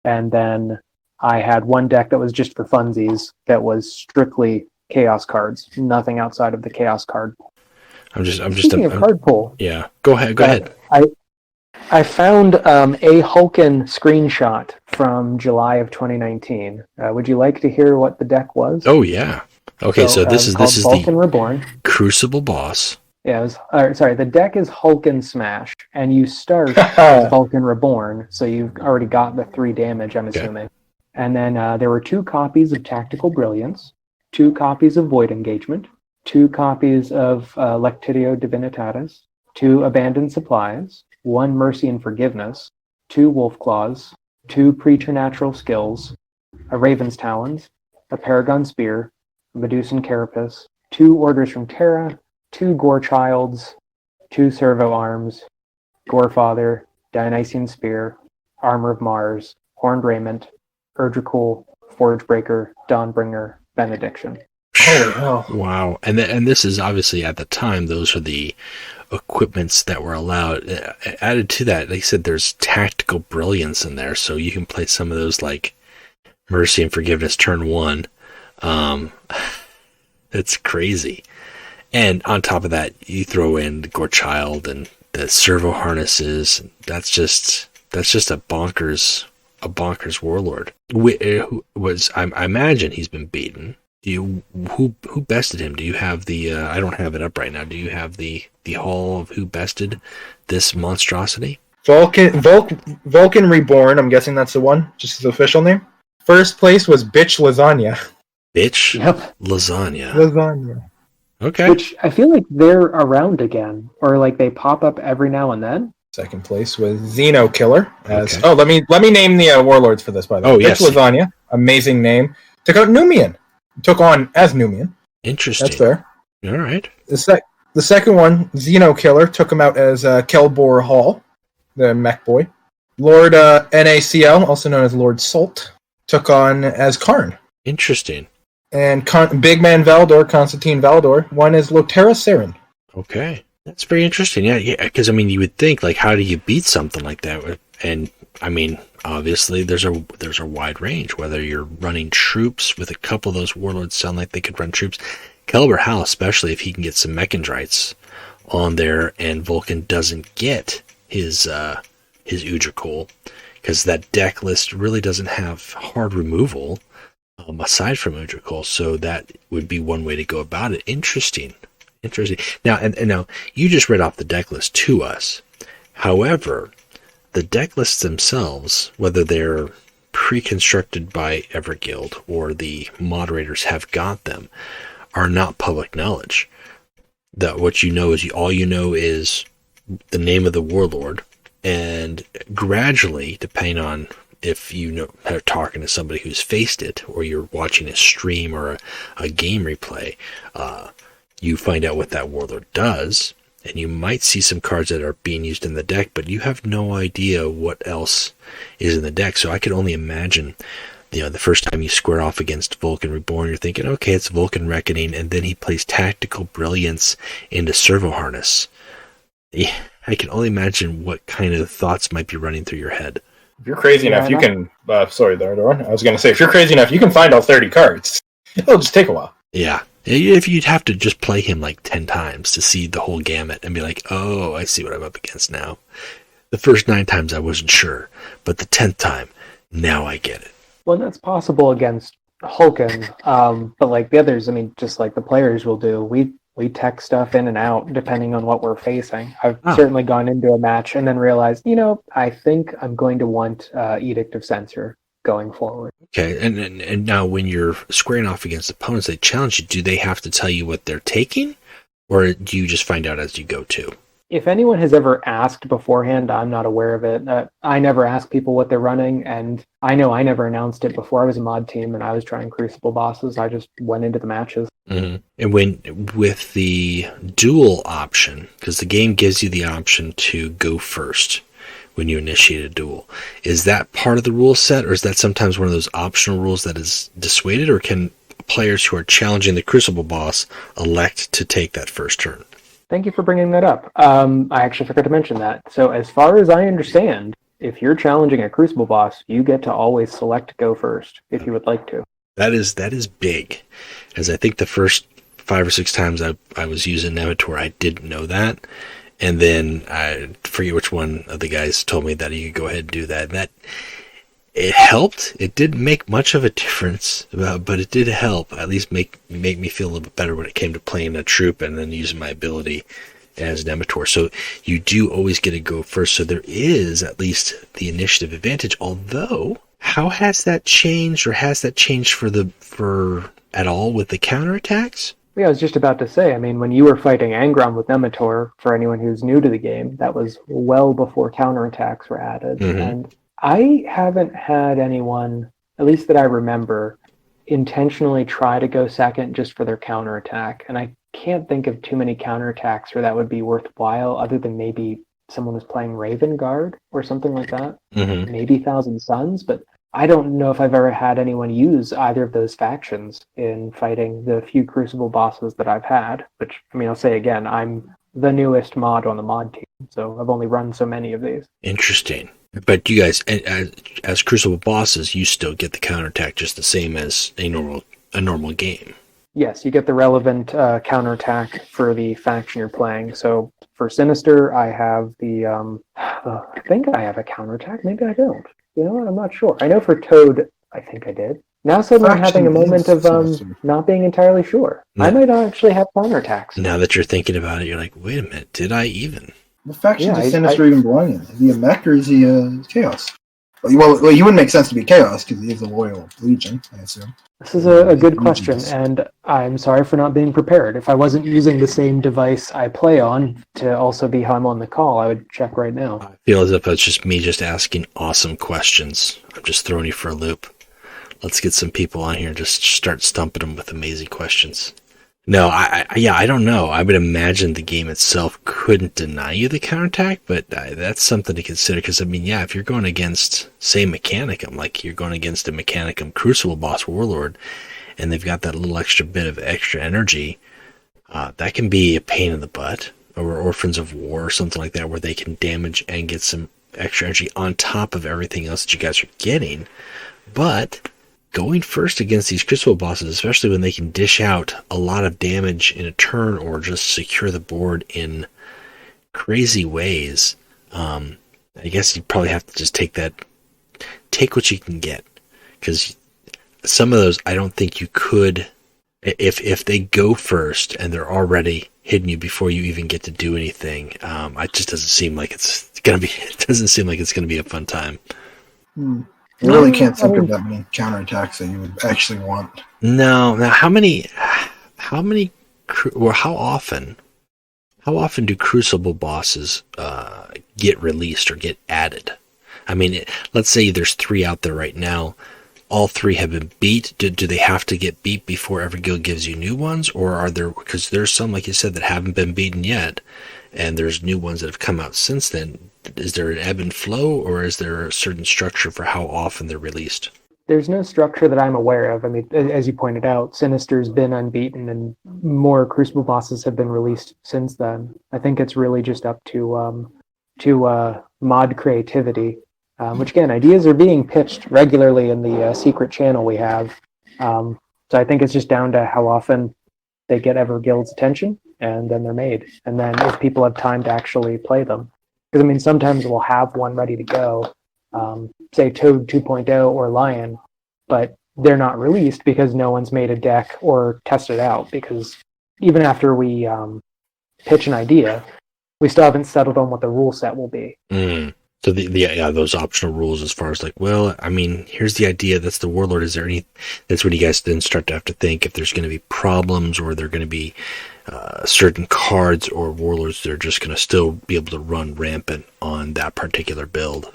And then I had one deck that was just for funsies that was strictly Chaos cards, nothing outside of the Chaos card. Speaking of card pool. Yeah, go ahead. I found a Hulken screenshot from July of 2019. Would you like to hear what the deck was? Oh yeah. Okay, so this is Vulcan the Reborn. Crucible Boss. Yeah, the deck is Hulken Smash, and you start with Vulcan Reborn, so you've already got the 3 damage, I'm assuming. And then there were 2 copies of Tactical Brilliance, 2 copies of Void Engagement, 2 copies of Lectitio Divinitatis, 2 Abandoned Supplies, 1 Mercy and Forgiveness, 2 Wolf Claws, 2 Preternatural Skills, a Raven's Talons, a Paragon Spear, a Medusan Carapace, 2 Orders from Terra, 2 Gore Childs, 2 Servo Arms, Gorefather, Dionysian Spear, Armor of Mars, Horned Raiment, Urdrakul, Forgebreaker, Dawnbringer, Benediction. Holy hell. Wow. And this is obviously at the time, those are the equipments that were allowed. Added to that, they said there's Tactical Brilliance in there, so you can play some of those like Mercy and Forgiveness turn 1. That's crazy. And on top of that, you throw in the Gorechild and the servo harnesses. That's just That's just a bonkers warlord. Who was I imagine he's been beaten. Who bested him? Do you have the? I don't have it up right now. Do you have the hall of who bested this monstrosity? Vulcan Reborn. I'm guessing that's the one. Just his official name. First place was Bitch Lasagna. Bitch. Yep. Lasagna. Okay. Which I feel like they're around again, or like they pop up every now and then. Second place was Xeno Killer. Okay. Oh, let me name the warlords for this. By the way, yes. Bitch Lasagna, amazing name. Took out Numian. Took on as Numian. Interesting. That's fair. All right. The second one, Xeno Killer, took him out as Kelbor Hall, the mech boy. Lord NACL, also known as Lord Salt, took on as Karn. Interesting. And Big Man Valdor, Constantine Valdor, won as Lotera Saren. Okay. That's very interesting. Yeah, because I mean, you would think, like, how do you beat something like that? And I mean, obviously, there's a wide range. Whether you're running troops with a couple of those warlords, sound like they could run troops. Kelber Hal, especially if he can get some mechandrites on there, and Vulcan doesn't get his Udracool, because that deck list really doesn't have hard removal aside from Udracool. So that would be one way to go about it. Interesting. Now, and now you just read off the deck list to us. However, the deck lists themselves, whether they're pre-constructed by Everguild or the moderators have got them, are not public knowledge. That what you know is all you know is the name of the warlord, and gradually, depending on if you are talking to somebody who's faced it, or you're watching a stream or a game replay, you find out what that warlord does, and you might see some cards that are being used in the deck, but you have no idea what else is in the deck. So I could only imagine, the first time you square off against Vulcan Reborn, you're thinking, okay, it's Vulcan Reckoning, and then he plays Tactical Brilliance into Servo Harness. Yeah, I can only imagine what kind of thoughts might be running through your head. If you're crazy enough, you can... sorry there, Dorn. I was going to say, if you're crazy enough, you can find all 30 cards. It'll just take a while. Yeah. If you'd have to just play him like 10 times to see the whole gamut and be like, oh, I see what I'm up against now. The first 9 times I wasn't sure, but the 10th time, now I get it. Well, that's possible against Hulken, but like the others, I mean, just like the players will do, we tech stuff in and out depending on what we're facing. I've certainly gone into a match and then realized, I think I'm going to want Edict of Censor going forward. Okay, and now when you're squaring off against opponents, they challenge you. Do they have to tell you what they're taking, or do you just find out as you go too? If anyone has ever asked beforehand, I'm not aware of it. I never ask people what they're running, and I know I never announced it before I was a mod team and I was trying Crucible bosses. I just went into the matches. Mm-hmm. And with the duel option, because the game gives you the option to go first when you initiate a duel, is that part of the rule set, or is that sometimes one of those optional rules that is dissuaded, or can players who are challenging the Crucible boss elect to take that first turn? Thank you for bringing that up. I actually forgot to mention that. So as far as I understand, if you're challenging a Crucible boss, you get to always select go first if you would like to. That is big, as I think the first 5 or 6 times I was using Nevator, I didn't know that. And then I forget which one of the guys told me that you could go ahead and do that. And that it helped. It didn't make much of a difference, but it did help. At least make me feel a little bit better when it came to playing a troop and then using my ability as Nevator. So you do always get to go first. So there is at least the initiative advantage. Although, how has that changed, or has that changed for at all with the counterattacks? Yeah, I was just about to say, I mean, when you were fighting Angron with Nemetor, for anyone who's new to the game, that was well before counterattacks were added. Mm-hmm. And I haven't had anyone, at least that I remember, intentionally try to go second just for their counterattack. And I can't think of too many counterattacks where that would be worthwhile, other than maybe someone was playing Raven Guard or something like that. Mm-hmm. Maybe Thousand Suns, but I don't know if I've ever had anyone use either of those factions in fighting the few Crucible bosses that I've had, which, I mean, I'll say again, I'm the newest mod on the mod team, so I've only run so many of these. Interesting. But you guys, as Crucible bosses, you still get the counterattack just the same as a normal game. Yes, you get the relevant counterattack for the faction you're playing. So For Sinister, I have I think I have a counterattack. Maybe I don't. You know what? I'm not sure. I know for Toad, I think I did. Now suddenly I'm having a moment of not being entirely sure. No. I might actually have counterattacks. Now that you're thinking about it, you're like, wait a minute, did I even? What faction does Sinister even belong in? Is he a mech or is he a Chaos? Well, he wouldn't make sense to be Chaos because he is a loyal Legion, I assume. This is a good question, and I'm sorry for not being prepared. If I wasn't using the same device I play on to also be how I'm on the call, I would check right now. I feel as if it's just me just asking awesome questions. I'm just throwing you for a loop. Let's get some people on here and just start stumping them with amazing questions. No, I don't know. I would imagine the game itself couldn't deny you the counterattack, but that's something to consider. Because, I mean, yeah, if you're going against, say, Mechanicum, like you're going against a Mechanicum Crucible Boss Warlord, and they've got that little extra bit of extra energy, that can be a pain in the butt. Or Orphans of War or something like that, where they can damage and get some extra energy on top of everything else that you guys are getting. But going first against these Crucible bosses, especially when they can dish out a lot of damage in a turn or just secure the board in crazy ways, I guess you probably have to just take what you can get. Because some of those, I don't think you could, if they go first and they're already hitting you before you even get to do anything, it just doesn't seem like it's going to be a fun time. I really can't think of that many counterattacks that you would actually want. No. Now, how often do Crucible bosses get released or get added? I mean, let's say there's 3 out there right now. All 3 have been beat. Do they have to get beat before every guild gives you new ones? Or are there, because there's some, like you said, that haven't been beaten yet, and there's new ones that have come out since then. Is there an ebb and flow, or is there a certain structure for how often they're released? There's no structure that I'm aware of. I mean, as you pointed out, Sinister's been unbeaten, and more Crucible bosses have been released since then. I think it's really just up to mod creativity, which, again, ideas are being pitched regularly in the secret channel we have. So I think it's just down to how often they get every guild's attention, and then they're made. And then if people have time to actually play them. Because, I mean, sometimes we'll have one ready to go, say Toad 2.0 or Lion, but they're not released because no one's made a deck or tested out. Because even after we pitch an idea, we still haven't settled on what the rule set will be. So those optional rules as far as like, well, I mean, here's the idea. That's the Warlord. Is there any? That's when you guys then start to have to think if there's going to be problems, or they're going to be certain cards or Warlords that are just going to still be able to run rampant on that particular build.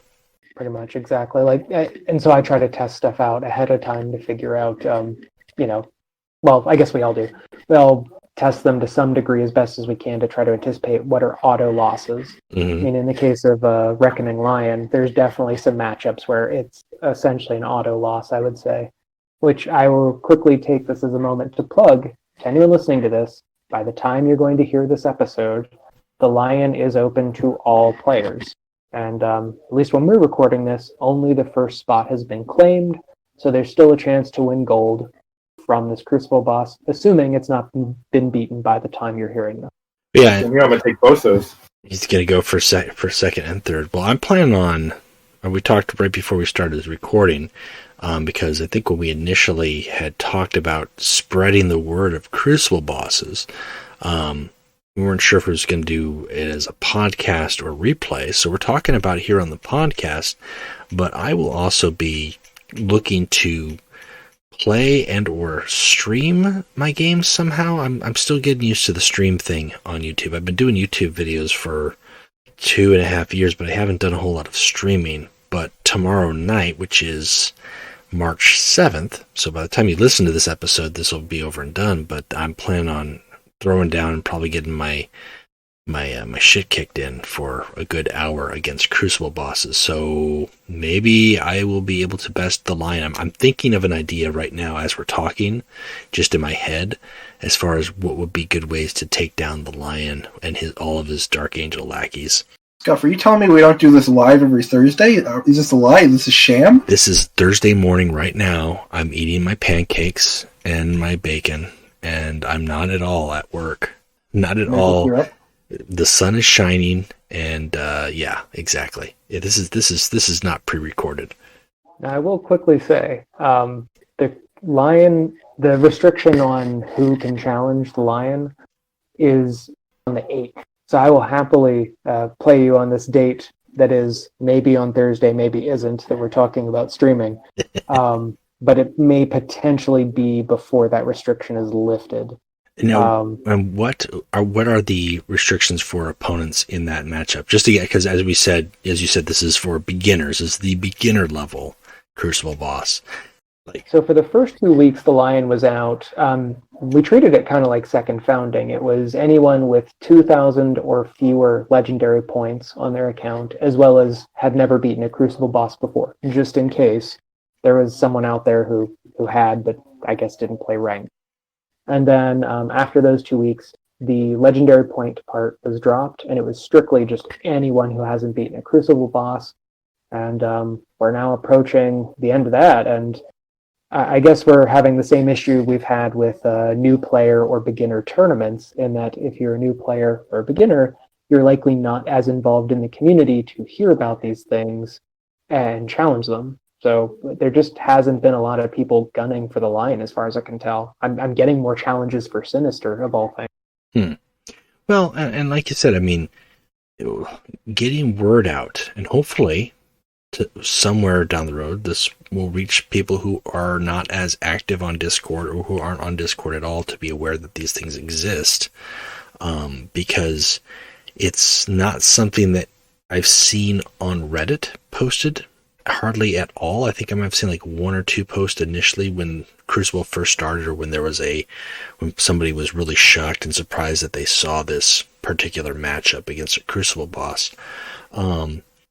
Pretty much, exactly. And so I try to test stuff out ahead of time to figure out, well, I guess we all do. We'll test them to some degree as best as we can to try to anticipate what are auto losses. I mean, in the case of Reckoning Lion, there's definitely some matchups where it's essentially an auto loss, I would say, which I will quickly take this as a moment to plug to anyone listening to this. By the time you're going to hear this episode, the Lion is open to all players. And at least when we're recording this, only the first spot has been claimed, so there's still a chance to win gold from this Crucible boss, assuming it's not been beaten by the time you're hearing this. Yeah, I'm going to take both those. He's going to go for second and third. Well, I'm planning on, we talked right before we started this recording, because I think when we initially had talked about spreading the word of Crucible bosses, we weren't sure if we was going to do it as a podcast or replay. So we're talking about it here on the podcast, but I will also be looking to play and or stream my games somehow. I'm still getting used to the stream thing on YouTube. I've been doing YouTube videos for 2.5 years, but I haven't done a whole lot of streaming. But tomorrow night, which is March 7th, so by the time you listen to this episode, this will be over and done, but I'm planning on throwing down and probably getting my shit kicked in for a good hour against Crucible bosses. So maybe I will be able to best the Lion. I'm thinking of an idea right now as we're talking, just in my head, as far as what would be good ways to take down the Lion and all of his Dark Angel lackeys. Scott, are you telling me we don't do this live every Thursday? Is this a lie? Is this a sham? This is Thursday morning right now. I'm eating my pancakes and my bacon, and I'm not at all at work. Not at all. the sun is shining, and yeah, exactly. Yeah, this is not pre-recorded. Now, I will quickly say, the lion, the restriction on who can challenge the lion is on the 8th. So I will happily play you on this date that is maybe on Thursday, maybe isn't, that we're talking about streaming. But it may potentially be before that restriction is lifted. Now, and what are the restrictions for opponents in that matchup? Just to get, because as you said, this is for beginners. This is the beginner level Crucible Boss. So for the first 2 weeks, the lion was out. We treated it kind of like second founding. It was anyone with 2,000 or fewer legendary points on their account, as well as had never beaten a Crucible Boss before, just in case there was someone out there who had, but I guess didn't play ranked. And then after those 2 weeks, the legendary point part was dropped, and it was strictly just anyone who hasn't beaten a Crucible Boss. And we're now approaching the end of that, and I guess we're having the same issue we've had with new player or beginner tournaments, in that if you're a new player or a beginner, you're likely not as involved in the community to hear about these things and challenge them. So there just hasn't been a lot of people gunning for the lion, as far as I can tell. I'm getting more challenges for Sinister, of all things. Well, and like you said, I mean, getting word out, and hopefully to somewhere down the road, this will reach people who are not as active on Discord or who aren't on Discord at all, to be aware that these things exist, because it's not something that I've seen on Reddit posted hardly at all. I think I might have seen like one or two posts initially when Crucible first started, or when when somebody was really shocked and surprised that they saw this particular matchup against a Crucible Boss.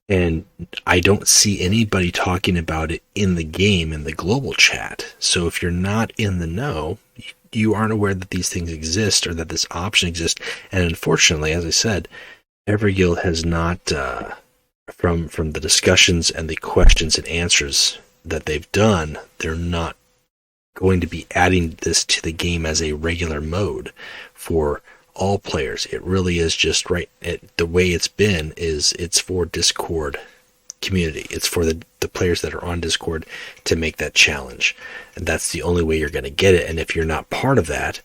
And I don't see anybody talking about it in the game, in the global chat. So if you're not in the know, you aren't aware that these things exist, or that this option exists. And unfortunately, as I said, every guild has not, from the discussions and the questions and answers that they've done, they're not going to be adding this to the game as a regular mode for all players. It really is just the way it's been is it's for Discord community. It's for the players that are on Discord to make that challenge. And that's the only way you're going to get it. And if you're not part of that,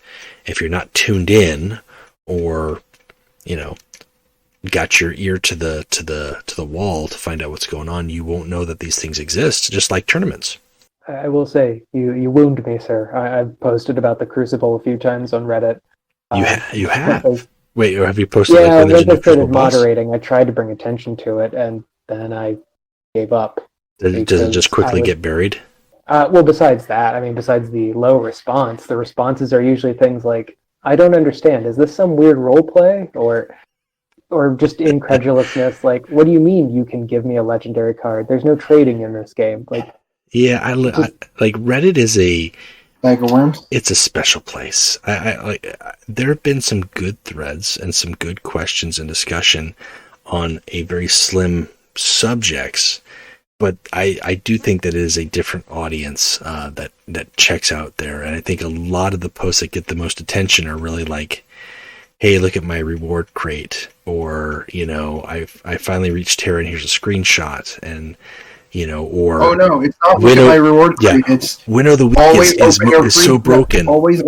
if you're not tuned in, or, got your ear to the wall to find out what's going on, you won't know that these things exist, just like tournaments. I will say, you wound me, sir. I've posted about the Crucible a few times on Reddit. You have? Wait, have you posted? Yeah, when they started moderating, I tried to bring attention to it, and then I gave up. Does it just quickly get buried? Well, besides that, besides the low response, the responses are usually things like, "I don't understand. Is this some weird role play?" or just incredulousness, like, "What do you mean you can give me a legendary card? There's no trading in this game." Yeah, I like Reddit is a bag of worms. It's a special place. There have been some good threads and some good questions and discussion on a very slim subjects, but I do think that it is a different audience that checks out there, and I think a lot of the posts that get the most attention are really like, "Hey, look at my reward crate," or I finally reached here and here's a screenshot, and or "Oh no, it's not look at my reward crate. Yeah, it's winner of the week is so broken." Always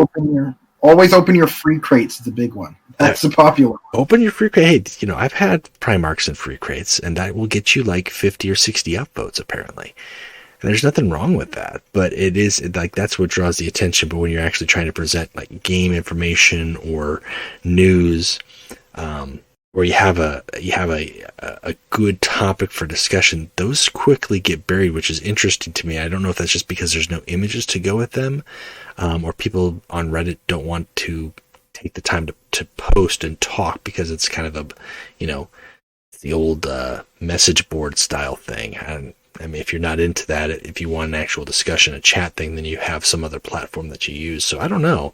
open your free crates is the big one. That's the popular one. Open your free crate. Hey, I've had Primarchs and free crates, and that will get you like 50 or 60 upvotes apparently. And there's nothing wrong with that, but it is like that's what draws the attention. But when you're actually trying to present like game information or news, where you have a good topic for discussion, those quickly get buried, which is interesting to me. I don't know if that's just because there's no images to go with them, or people on Reddit don't want to take the time to post and talk because it's kind of the old message board style thing. And if you're not into that, if you want an actual discussion, a chat thing, then you have some other platform that you use. So I don't know.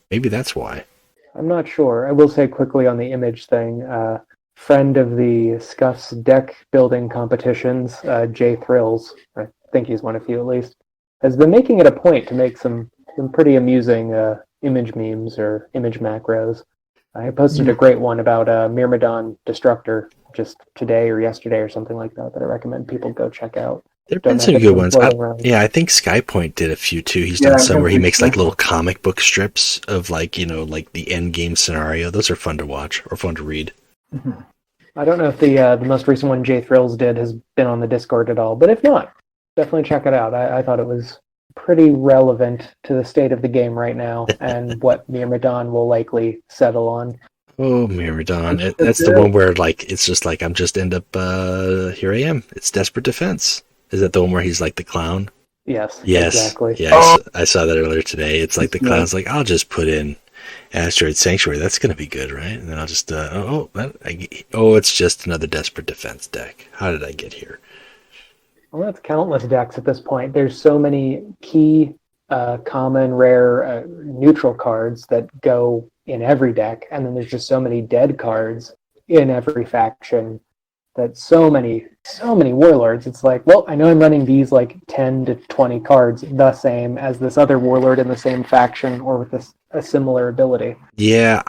Maybe that's why. I'm not sure. I will say quickly on the image thing, friend of the Scuff's deck building competitions, Jay Thrills, I think he's one of you at least, has been making it a point to make some pretty amusing image memes or image macros. I posted a great one about Myrmidon Destructor just today or yesterday or something like that I recommend people go check out. There have been some good ones. I think Skypoint did a few too. He's done some where he makes like little comic book strips of like, like the end game scenario. Those are fun to watch or fun to read. Mm-hmm. I don't know if the most recent one Jay Thrills did has been on the Discord at all, but if not, definitely check it out. I thought it was pretty relevant to the state of the game right now and what Myrmidon will likely settle on. Oh, Myrmidon. That's the one where like it's just like I'm just end up here I am. It's Desperate Defense. Is that the one where he's like the clown? Yes. Exactly. Yeah, I saw that earlier today. It's like the clown's like, I'll just put in Asteroid Sanctuary. That's going to be good, right? And then I'll just it's just another Desperate Defense deck. How did I get here? Well, that's countless decks at this point. There's so many key, common, rare, neutral cards that go in every deck, and then there's just so many dead cards in every faction that so many warlords. It's like, well, I know I'm running these like 10 to 20 cards the same as this other warlord in the same faction or with a similar ability. Yeah,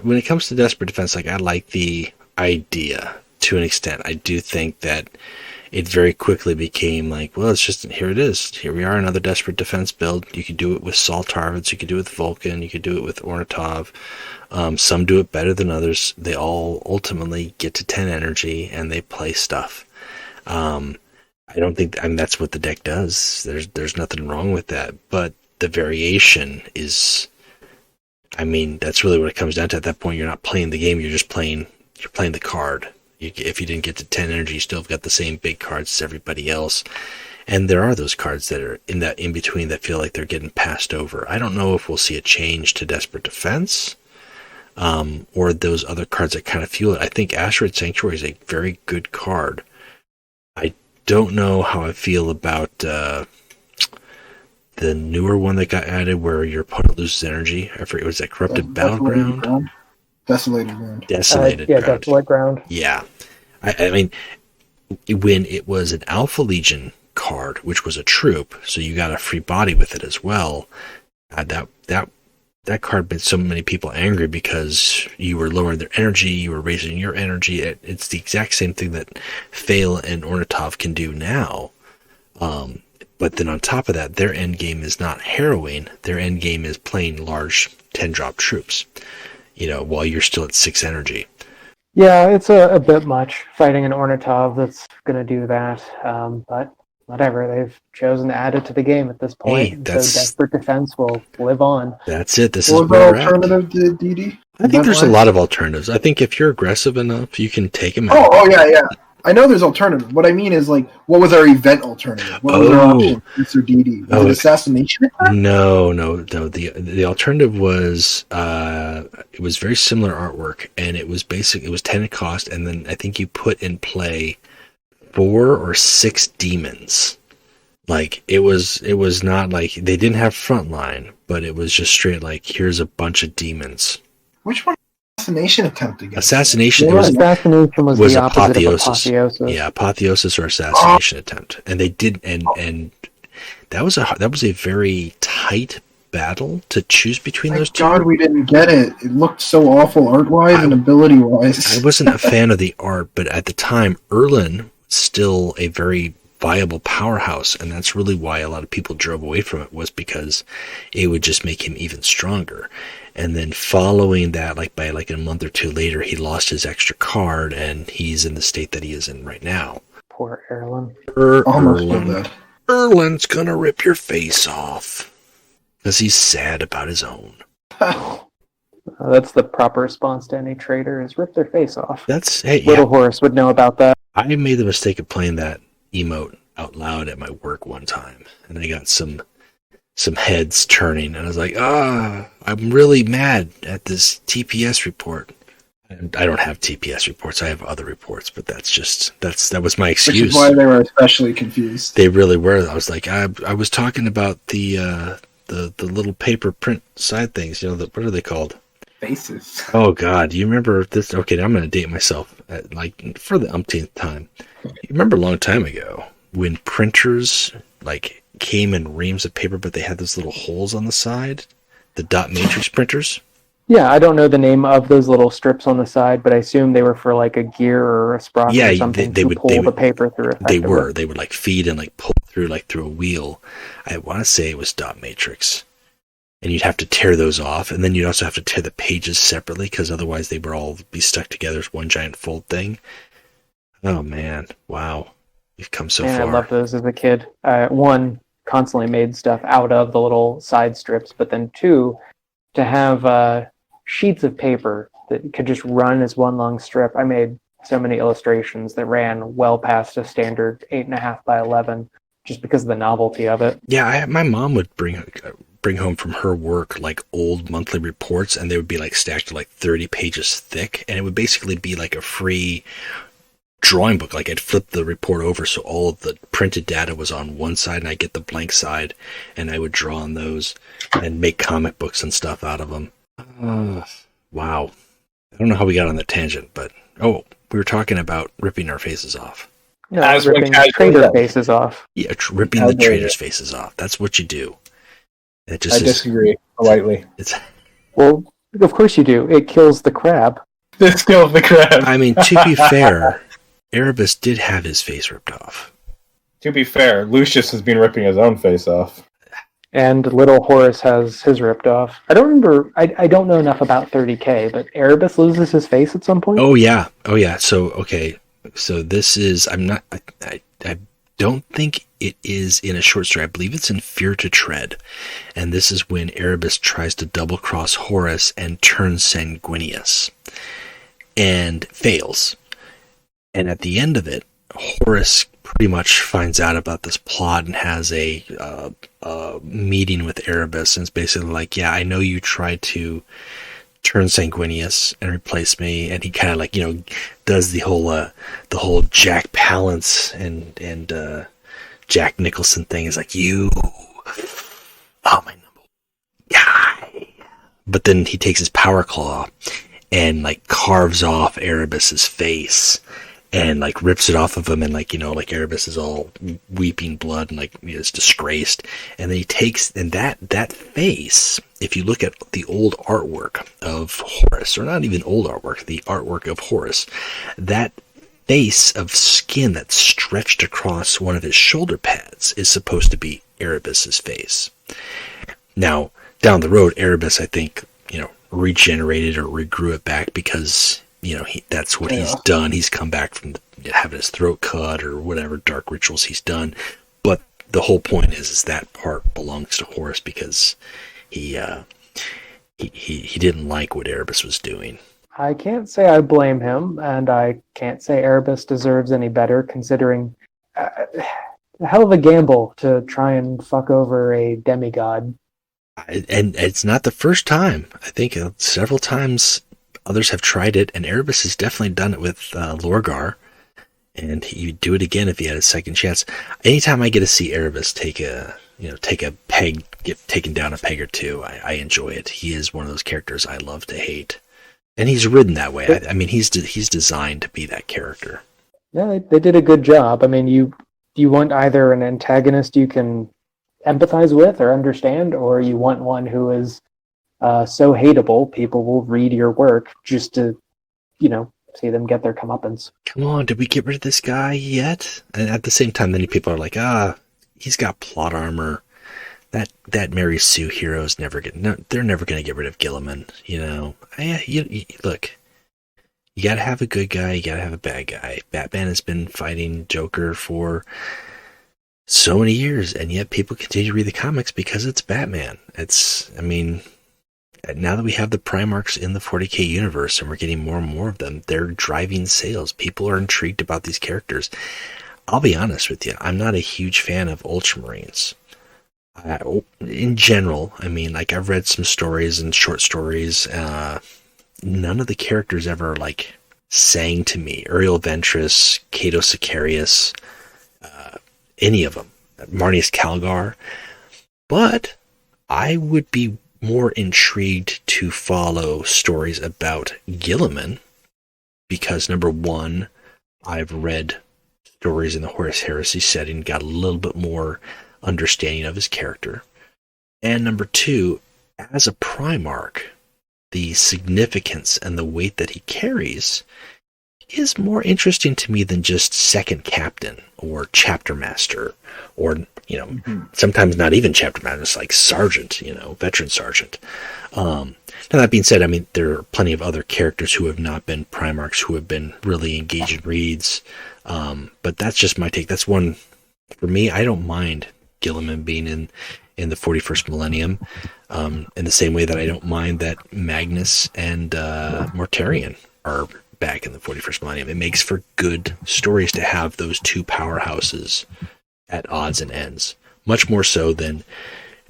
when it comes to Desperate Defense, like I like the idea to an extent. I do think that it very quickly became like, well, it's just, here it is. Here we are, another Desperate Defense build. You could do it with Saltarvids, you could do it with Vulcan, you could do it with Ornitov. Some do it better than others. They all ultimately get to 10 energy and they play stuff. I don't think, that's what the deck does. There's nothing wrong with that. But the variation is, that's really what it comes down to. At that point, you're not playing the game, you're playing the card. If you didn't get to 10 energy, you still have got the same big cards as everybody else. And there are those cards that are in that in-between that feel like they're getting passed over. I don't know if we'll see a change to Desperate Defense, or those other cards that kind of fuel it. I think Asteroid Sanctuary is a very good card. I don't know how I feel about the newer one that got added where your opponent loses energy. I forget, was that Corrupted Battleground? Desolated Ground. Desolate Ground. Yeah. When it was an Alpha Legion card, which was a troop, so you got a free body with it as well, that card made so many people angry because you were lowering their energy, you were raising your energy. It's the exact same thing that Fail and Ornitov can do now. But then on top of that, their end game is not harrowing. Their end game is playing large 10-drop troops, while you're still at 6 energy. Yeah, it's a bit much fighting an Ornitov that's going to do that. But whatever, they've chosen to add it to the game at this point. So Desperate Defense will live on. That's it. This is where we're at. Alternative to DD? I think there's a lot of alternatives. I think if you're aggressive enough, you can take them out. Oh, yeah. I know there's alternatives. What I mean is, like, what was our event alternative? What was our option for DD? Was it assassination attack? No. The alternative was it was very similar artwork, and it was 10 cost, and then I think you put in play 4 or 6 demons. Like it was not like they didn't have frontline, but it was just straight like, here's a bunch of demons. Which one? Assassination attempt again. Assassination was the opposite apotheosis. Of apotheosis. Yeah, apotheosis or assassination attempt, and they did, and that was a very tight battle to choose between those two. God, we didn't get it. It looked so awful art-wise and ability-wise. I wasn't a fan of the art, but at the time, Erlin was still a very viable powerhouse, and that's really why a lot of people drove away from it, was because it would just make him even stronger. And then following that, by a month or two later, he lost his extra card, and he's in the state that he is in right now. Poor Erlin. Erlin's gonna rip your face off because he's sad about his own. That's the proper response to any traitor, is rip their face off. Little yeah. Horace would know about that. I made the mistake of playing that emote out loud at my work one time, and I got some heads turning, and I was like, I'm really mad at this TPS report. And I don't have TPS reports, I have other reports, but that was my excuse. Which is why they were especially confused. They really were. I was like, I was talking about the little paper print side things, what are they called? Faces. Oh God, you remember this? Okay, I'm going to date myself for the umpteenth time. You remember a long time ago when printers came in reams of paper, but they had those little holes on the side, the dot matrix printers. Yeah, I don't know the name of those little strips on the side, but I assume they were for like a gear or a sprocket Yeah, or something they to would pull the paper through effectively. they would like feed and like pull through like through a wheel. I want to say it was dot matrix, and you'd have to tear those off, and then you'd also have to tear the pages separately because otherwise they would all be stuck together as one giant fold thing. Oh man, wow, we've come so Man, far. I loved those as a kid. One, constantly made stuff out of the little side strips, but then two, to have sheets of paper that could just run as one long strip. I made so many illustrations that ran well past a standard 8.5 by 11, just because of the novelty of it. Yeah, my mom would bring home from her work like old monthly reports, and they would be like stacked to like 30 pages thick, and it would basically be like a free drawing book. Like I'd flip the report over so all of the printed data was on one side, and I get the blank side, and I would draw on those and make comic books and stuff out of them. Wow. I don't know how we got on that tangent, but we were talking about ripping our faces off. No, As ripping one trader faces off. Yeah, ripping the traders' faces off. That's what you do. It just I disagree politely. Well, of course you do. It kills the crab. This kills the crab. I mean, to be fair, Erebus did have his face ripped off. To be fair, Lucius has been ripping his own face off. And little Horace has his ripped off. I don't remember. I don't know enough about 30K, but Erebus loses his face at some point. Oh yeah. So okay. So this is. I don't think it is in a short story. I believe it's in Fear to Tread, and this is when Erebus tries to double cross Horace and turn sanguineous, and fails. And at the end of it, Horace pretty much finds out about this plot and has a meeting with Erebus, and it's basically like, yeah, I know you tried to turn sanguineous and replace me, and he kind of like, does the whole Jack Palance and Jack Nicholson thing. Is like, you my number guy, but then he takes his power claw and like carves off Erebus's face and like rips it off of him, and like Erebus is all weeping blood and like is disgraced, and then he takes, and that face, if you look at the old artwork of Horace, or not even old artwork, the artwork of Horace, that face of skin that's stretched across one of his shoulder pads is supposed to be Erebus's face. Now down the road, Erebus, I think, regenerated or regrew it back because that's what he's done. He's come back from having his throat cut or whatever dark rituals he's done. But the whole point is that part belongs to Horace because he didn't like what Erebus was doing. I can't say I blame him, and I can't say Erebus deserves any better, considering a hell of a gamble to try and fuck over a demigod. And it's not the first time. I think several times others have tried it, and Erebus has definitely done it with Lorgar, and he would do it again if he had a second chance. Anytime I get to see Erebus take a peg, get taken down a peg or two, I enjoy it. He is one of those characters I love to hate, and he's written that way. I mean, he's designed to be that character. Yeah, they did a good job. I mean, you want either an antagonist you can empathize with or understand, or you want one who is so hateable, people will read your work just to, see them get their comeuppance. Come on, did we get rid of this guy yet? And at the same time, many people are like, he's got plot armor. That Mary Sue hero's they're never going to get rid of Gilliman, look, you got to have a good guy, you got to have a bad guy. Batman has been fighting Joker for so many years, and yet people continue to read the comics because it's Batman. Now that we have the Primarchs in the 40K universe and we're getting more and more of them, they're driving sales. People are intrigued about these characters. I'll be honest with you, I'm not a huge fan of Ultramarines. In general, I've read some stories and short stories. None of the characters ever sang to me. Uriel Ventress, Cato Sicarius, any of them, Marnius Calgar. But I would be more intrigued to follow stories about Gilliman because, number one, I've read stories in the Horus Heresy setting, got a little bit more understanding of his character. And number two, as a Primarch, the significance and the weight that he carries is more interesting to me than just second captain or chapter master or, sometimes not even chapter master, it's like sergeant, veteran sergeant. Now that being said, I mean, there are plenty of other characters who have not been Primarchs who have been really engaging reads. But that's just my take. That's one, for me, I don't mind Guilliman being in the 41st millennium, in the same way that I don't mind that Magnus and Mortarion are back in the 41st millennium. It makes for good stories to have those two powerhouses at odds and ends, much more so than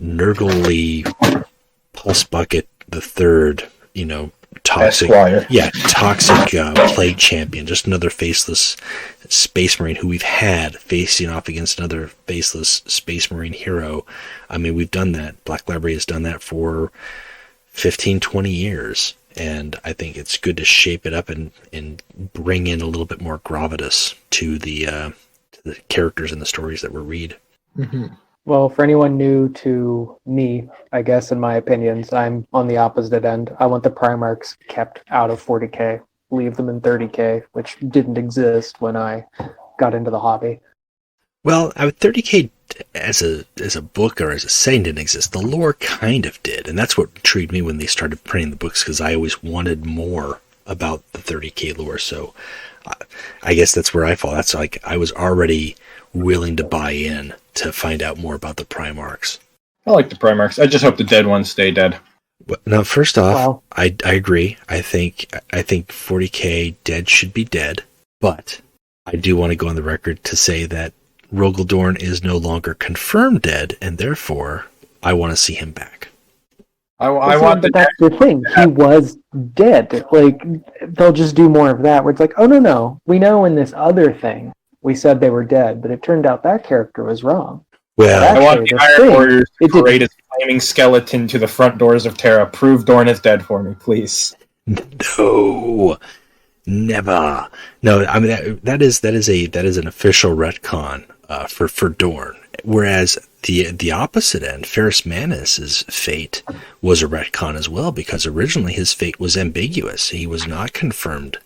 Nurgle Pulse Bucket the third, toxic, plague champion, just another faceless space marine who we've had facing off against another faceless space marine hero. I mean, we've done that. Black Library has done that for 15, 20 years. And I think it's good to shape it up and bring in a little bit more gravitas to the characters and the stories that we read. Mm-hmm. Well, for anyone new to me, I guess, in my opinions, I'm on the opposite end. I want the Primarchs kept out of 40k, leave them in 30k, which didn't exist when I got into the hobby. Well, 30k as a book or as a setting didn't exist. The lore kind of did, and that's what intrigued me when they started printing the books, because I always wanted more about the 30k lore. So I guess that's where I fall. That's like I was already willing to buy in to find out more about the Primarchs. I like the Primarchs. I just hope the dead ones stay dead. Now, first off, I agree. I think 40k dead should be dead, but I do want to go on the record to say that Rogal Dorn is no longer confirmed dead, and therefore I want to see him back. I want that's the thing. He was dead. Like, they'll just do more of that, where it's like, oh no, we know in this other thing we said they were dead, but it turned out that character was wrong. Well, I want the Iron Warriors to parade his flaming skeleton to the front doors of Terra. Prove Dorn is dead for me, please. No, never. No, I mean that is an official retcon for Dorn. Whereas the opposite end, Ferrus Manus' fate was a retcon as well, because originally his fate was ambiguous. He was not confirmed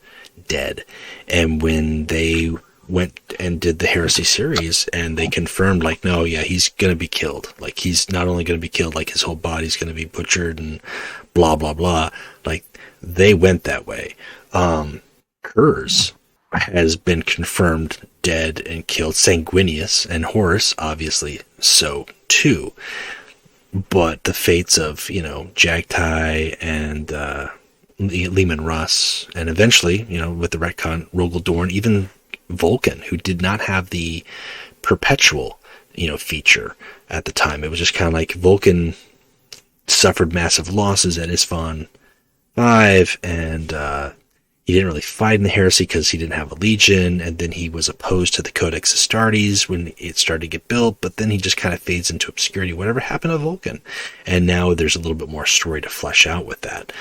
dead, and when they went and did the Heresy series and they confirmed, like, no, yeah, he's going to be killed. Like, he's not only going to be killed, like his whole body's going to be butchered and blah, blah, blah. Like, they went that way. Kurz has been confirmed dead and killed. Sanguinius and Horus, obviously, so too. But the fates of, Jagtai and Leman Russ, and eventually, with the retcon, Rogal Dorn, even Vulcan, who did not have the perpetual, feature at the time. It was just kind of like Vulcan suffered massive losses at Isfahan 5, and he didn't really fight in the Heresy because he didn't have a legion, and then he was opposed to the Codex Astartes when it started to get built, but then he just kind of fades into obscurity. Whatever happened to Vulcan? And now there's a little bit more story to flesh out with that.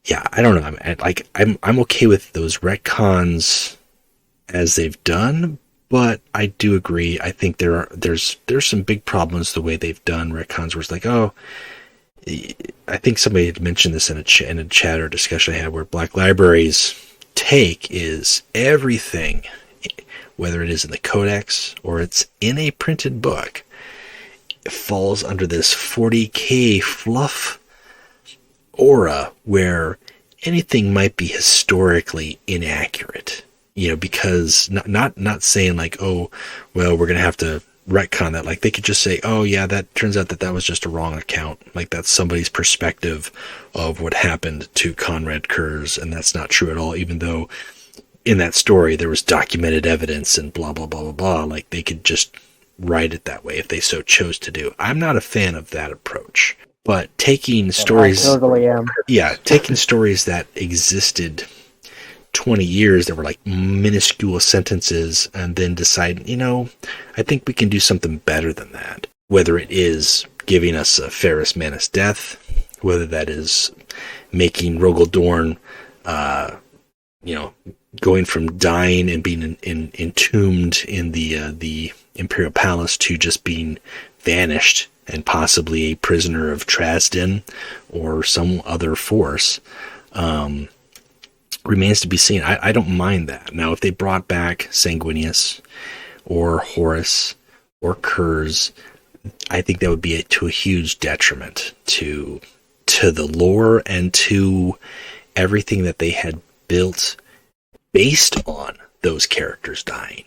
Yeah, I don't know. I'm okay with those retcons as they've done, but I do agree. I think there's some big problems the way they've done retcons, where it's like, oh, I think somebody had mentioned this in a chat or discussion I had, where Black Library's take is everything, whether it is in the Codex or it's in a printed book, it falls under this 40k fluff aura where anything might be historically inaccurate, because not saying like, oh, well, we're going to have to retcon that. Like, they could just say, oh yeah, that turns out that was just a wrong account. Like, that's somebody's perspective of what happened to Conrad Kurz, and that's not true at all, even though in that story there was documented evidence and blah, blah, blah, blah, blah. Like, they could just write it that way if they so chose to do. I'm not a fan of that approach. But taking stories, I totally am. Yeah, taking stories that existed 20 years that were like minuscule sentences, and then decide, I think we can do something better than that. Whether it is giving us a Ferrus Manus death, whether that is making Rogal Dorn, going from dying and being entombed in the Imperial Palace to just being vanished and possibly a prisoner of Trasden or some other force, remains to be seen. I don't mind that. Now, if they brought back Sanguinius or Horus or Kurz, I think that would be to a huge detriment to the lore and to everything that they had built based on those characters dying.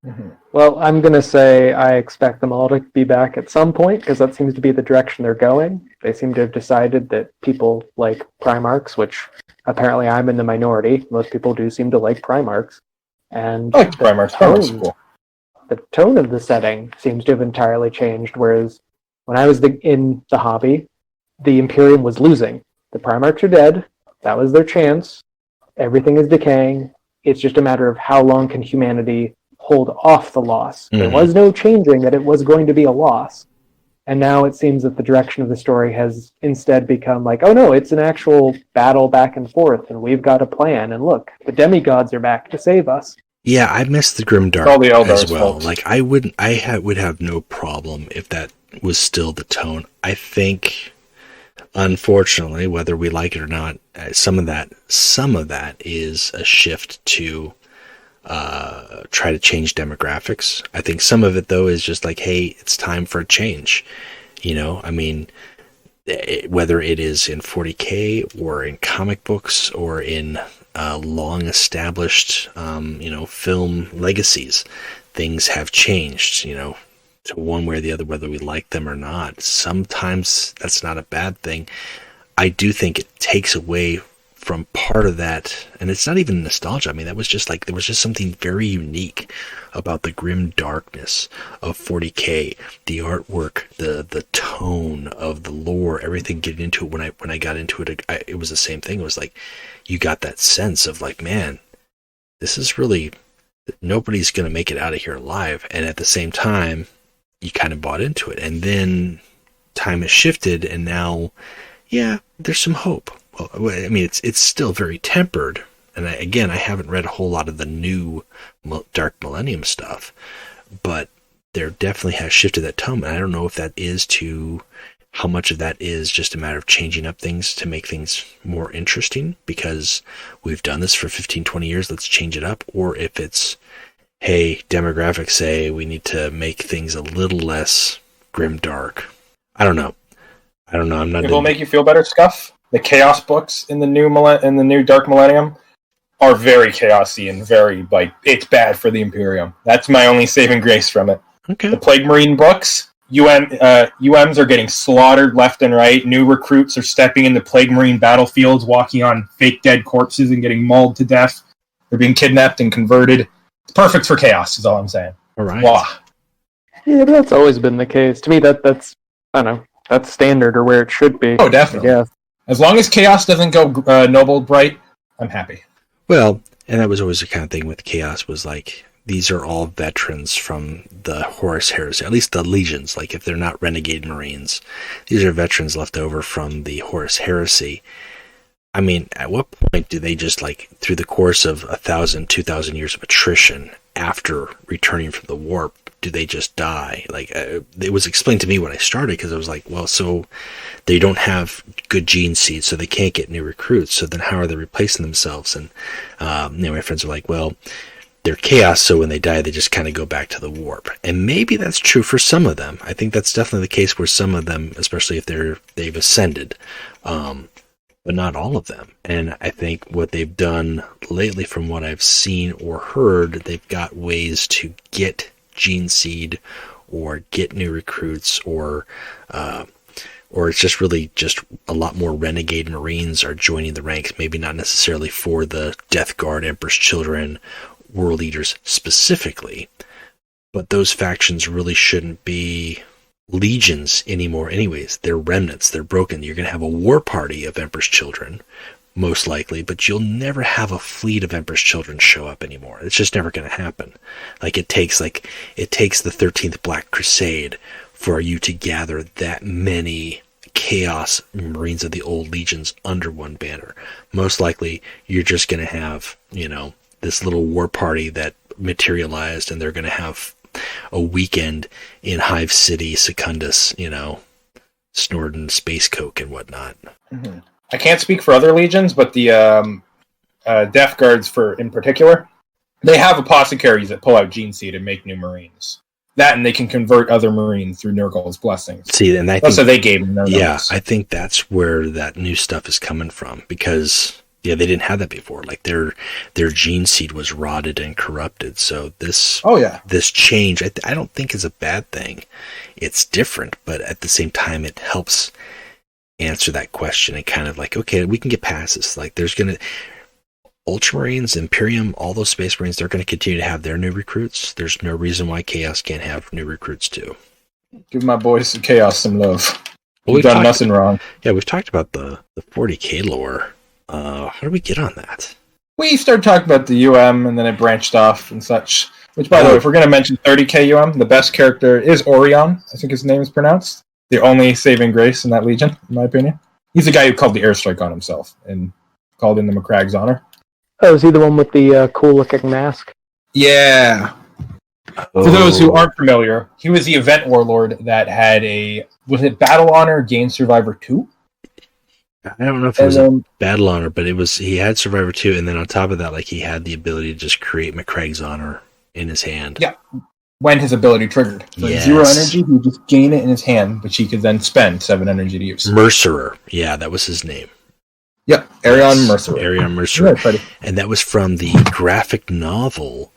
Mm-hmm. Well, I'm going to say I expect them all to be back at some point, because that seems to be the direction they're going. They seem to have decided that people like Primarchs, which apparently I'm in the minority. Most people do seem to like Primarchs. And I like Primarchs. Primarchs are cool. The tone of the setting seems to have entirely changed, whereas when I was in the hobby, the Imperium was losing. The Primarchs are dead. That was their chance. Everything is decaying. It's just a matter of how long can humanity hold off the loss. Mm-hmm. There was no changing that it was going to be a loss. And now it seems that the direction of the story has instead become like, oh no, it's an actual battle back and forth, and we've got a plan, and look, the demigods are back to save us. Yeah, I miss the Grimdark all the Eldars as well. folks. Like, I would have no problem if that was still the tone. I think, unfortunately, whether we like it or not, some of that is a shift to try to change demographics. I think some of it, though, is just like, hey, it's time for a change. You know, I mean, whether it is in 40K or in comic books or in long-established, film legacies, things have changed, to one way or the other, whether we like them or not. Sometimes that's not a bad thing. I do think it takes away from part of that, and it's not even nostalgia. I mean, that was just like, there was just something very unique about the grim darkness of 40K, the artwork, the tone of the lore, everything getting into it. When I got into it, it was the same thing. It was like, you got that sense of like, man, this is really, nobody's going to make it out of here alive. And at the same time, you kind of bought into it. And then time has shifted, and now, yeah, there's some hope. Well, I mean, it's still very tempered. And I haven't read a whole lot of the new Dark Millennium stuff, but there definitely has shifted that tone. And I don't know if that is how much of that is just a matter of changing up things to make things more interesting, because we've done this for 15, 20 years, let's change it up. Or if it's, hey, demographics say we need to make things a little less grim dark. I don't know. I'm not. It will make you feel better, Scuff. The Chaos books in the new Dark Millennium are very chaosy and very, like, it's bad for the Imperium. That's my only saving grace from it. Okay. The Plague Marine books, UMs are getting slaughtered left and right. New recruits are stepping into Plague Marine battlefields, walking on fake dead corpses and getting mauled to death. They're being kidnapped and converted. It's perfect for chaos, is all I'm saying. All right. Wah. Yeah, that's always been the case. To me, that's I don't know, that's standard, or where it should be. Oh, definitely. Yeah. As long as chaos doesn't go noble bright, I'm happy. Well, and that was always the kind of thing with chaos, was like, these are all veterans from the Horus Heresy, at least the legions. Like, if they're not renegade Marines, these are veterans left over from the Horus Heresy. I mean, at what point do they just, like, through the course of 1,000, 2,000 years of attrition after returning from the warp, do they just die? Like, it was explained to me when I started, because I was like, well, so they don't have good gene seeds, so they can't get new recruits. So then how are they replacing themselves? And, my friends are like, well, they're chaos, so when they die, they just kind of go back to the warp. And maybe that's true for some of them. I think that's definitely the case where some of them, especially if they've ascended, but not all of them. And I think what they've done lately, from what I've seen or heard, they've got ways to get gene seed or get new recruits, or it's just really just a lot more renegade Marines are joining the ranks. Maybe not necessarily for the Death Guard, Emperor's Children, World Eaters specifically, but those factions really shouldn't be legions anymore anyways. They're remnants, they're broken. You're going to have a war party of Emperor's Children, most likely, but you'll never have a fleet of Emperor's Children show up anymore. It's just never going to happen. It takes the 13th Black Crusade for you to gather that many Chaos Marines of the old legions under one banner. Most likely, you're just going to have, this little war party that materialized, and they're going to have a weekend in Hive City, Secundus, snorting space coke and whatnot. Mm-hmm. I can't speak for other legions, but the Death Guards, in particular, they have apothecaries that pull out gene seed and make new Marines. That, and they can convert other Marines through Nurgle's blessings. See, and I think they gave them their notes. I think that's where that new stuff is coming from, because they didn't have that before. Like their gene seed was rotted and corrupted. So this change, I don't think is a bad thing. It's different, but at the same time, it helps answer that question and kind of like, okay, we can get past this. Like there's gonna Ultramarines, Imperium, all those Space Marines, they're going to continue to have their new recruits. There's no reason why Chaos can't have new recruits too. Give my boys some Chaos some love. We've done nothing wrong. Yeah, we've talked about the 40k lore. How do we get on that? We started talking about the UM, and then it branched off and such. Which, by the way, if we're going to mention 30k UM, the best character is Orion. I think his name is pronounced. The only saving grace in that legion, in my opinion. He's the guy who called the airstrike on himself and called in the McCragg's honor. Oh, is he the one with the cool-looking mask? Yeah. Oh. For those who aren't familiar, he was the event warlord that had was it Battle Honor Gain Survivor 2? I don't know if it was a Battle Honor, but he had Survivor 2, and then on top of that, like he had the ability to just create McCragg's honor in his hand. Yeah. When his ability triggered. For 0 energy, he would just gain it in his hand, which he could then spend 7 energy to use. Mercerer. Yeah, that was his name. Yep, Arion Mercerer. Arion Mercerer. And that was from the graphic novel.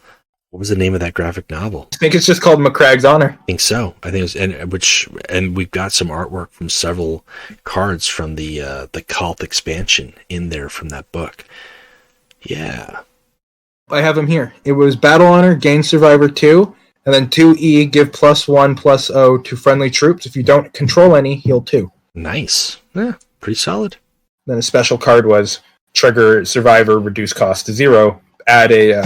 What was the name of that graphic novel? I think it's just called McCragg's Honor. I think so. I think it's and we've got some artwork from several cards from the Cult expansion in there from that book. Yeah. I have them here. It was Battle Honor, Gain Survivor 2, and then 2E, give +1/+0 to friendly troops. If you don't control any, heal 2. Nice. Yeah, pretty solid. Then a special card was trigger Survivor, reduce cost to 0, add a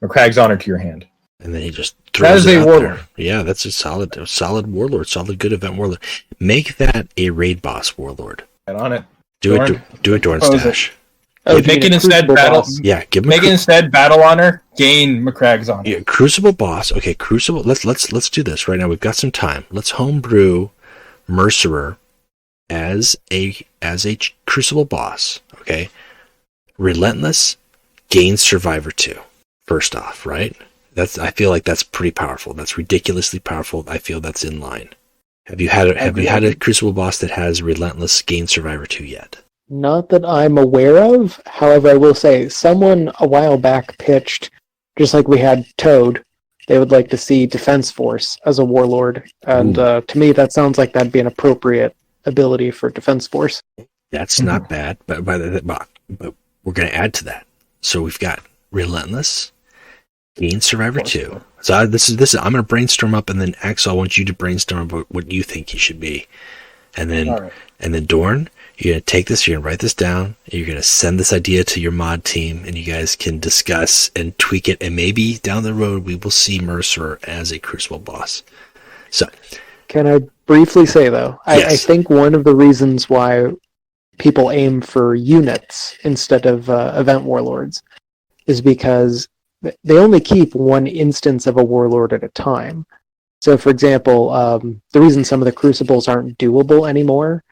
McCragg's Honor to your hand. And then he just throws it out there. Yeah, that's a solid warlord, solid good event warlord. Make that a raid boss warlord. Get on it. Do it, Dorn Stache. Make it instead battle. Yeah, make it instead Battle Honor. Gain McCragg's Honor. Yeah, Crucible Boss. Okay, Crucible. Let's do this right now. We've got some time. Let's homebrew Mercerer as a Crucible Boss. Okay, Relentless. Gain Survivor 2. First off, right? I feel like that's pretty powerful. That's ridiculously powerful. I feel that's in line. Have you had a Crucible Boss that has Relentless Gain Survivor 2 yet? Not that I'm aware of. However, I will say someone a while back pitched, just like we had Toad, they would like to see Defense Force as a warlord. And to me, that sounds like that'd be an appropriate ability for Defense Force. That's not bad, but we're going to add to that. So we've got Relentless, Gain Survivor 2. So this is. I'm going to brainstorm up, and then Axel, I want you to brainstorm about what you think he should be, and then Dorn, you're going to take this, you're going to write this down, and you're going to send this idea to your mod team, and you guys can discuss and tweak it, and maybe down the road we will see Mercer as a Crucible Boss. So, can I briefly say though, yes. I think one of the reasons why people aim for units instead of event warlords is because they only keep one instance of a warlord at a time. So, for example, the reason some of the Crucibles aren't doable anymore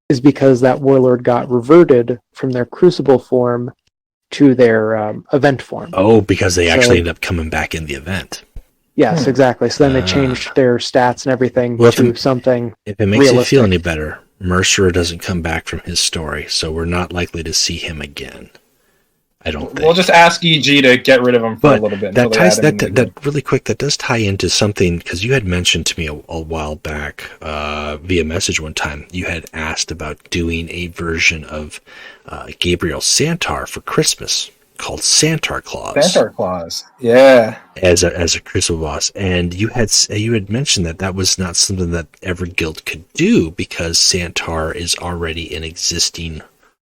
is because that warlord got reverted from their Crucible form to their event form. Oh, because they actually ended up coming back in the event. Yes, exactly. So then they changed their stats and everything to something If it makes you feel any better, Mercer doesn't come back from his story, so we're not likely to see him again. I don't think. We'll just ask EG to get rid of him for a little bit. That ties that really quick. That does tie into something, because you had mentioned to me a while back via message one time. You had asked about doing a version of Gabriel Santar for Christmas called Santar Claus. Santar Claus, yeah. As a Crucible Boss, and you had mentioned that was not something that every guild could do because Santar is already an existing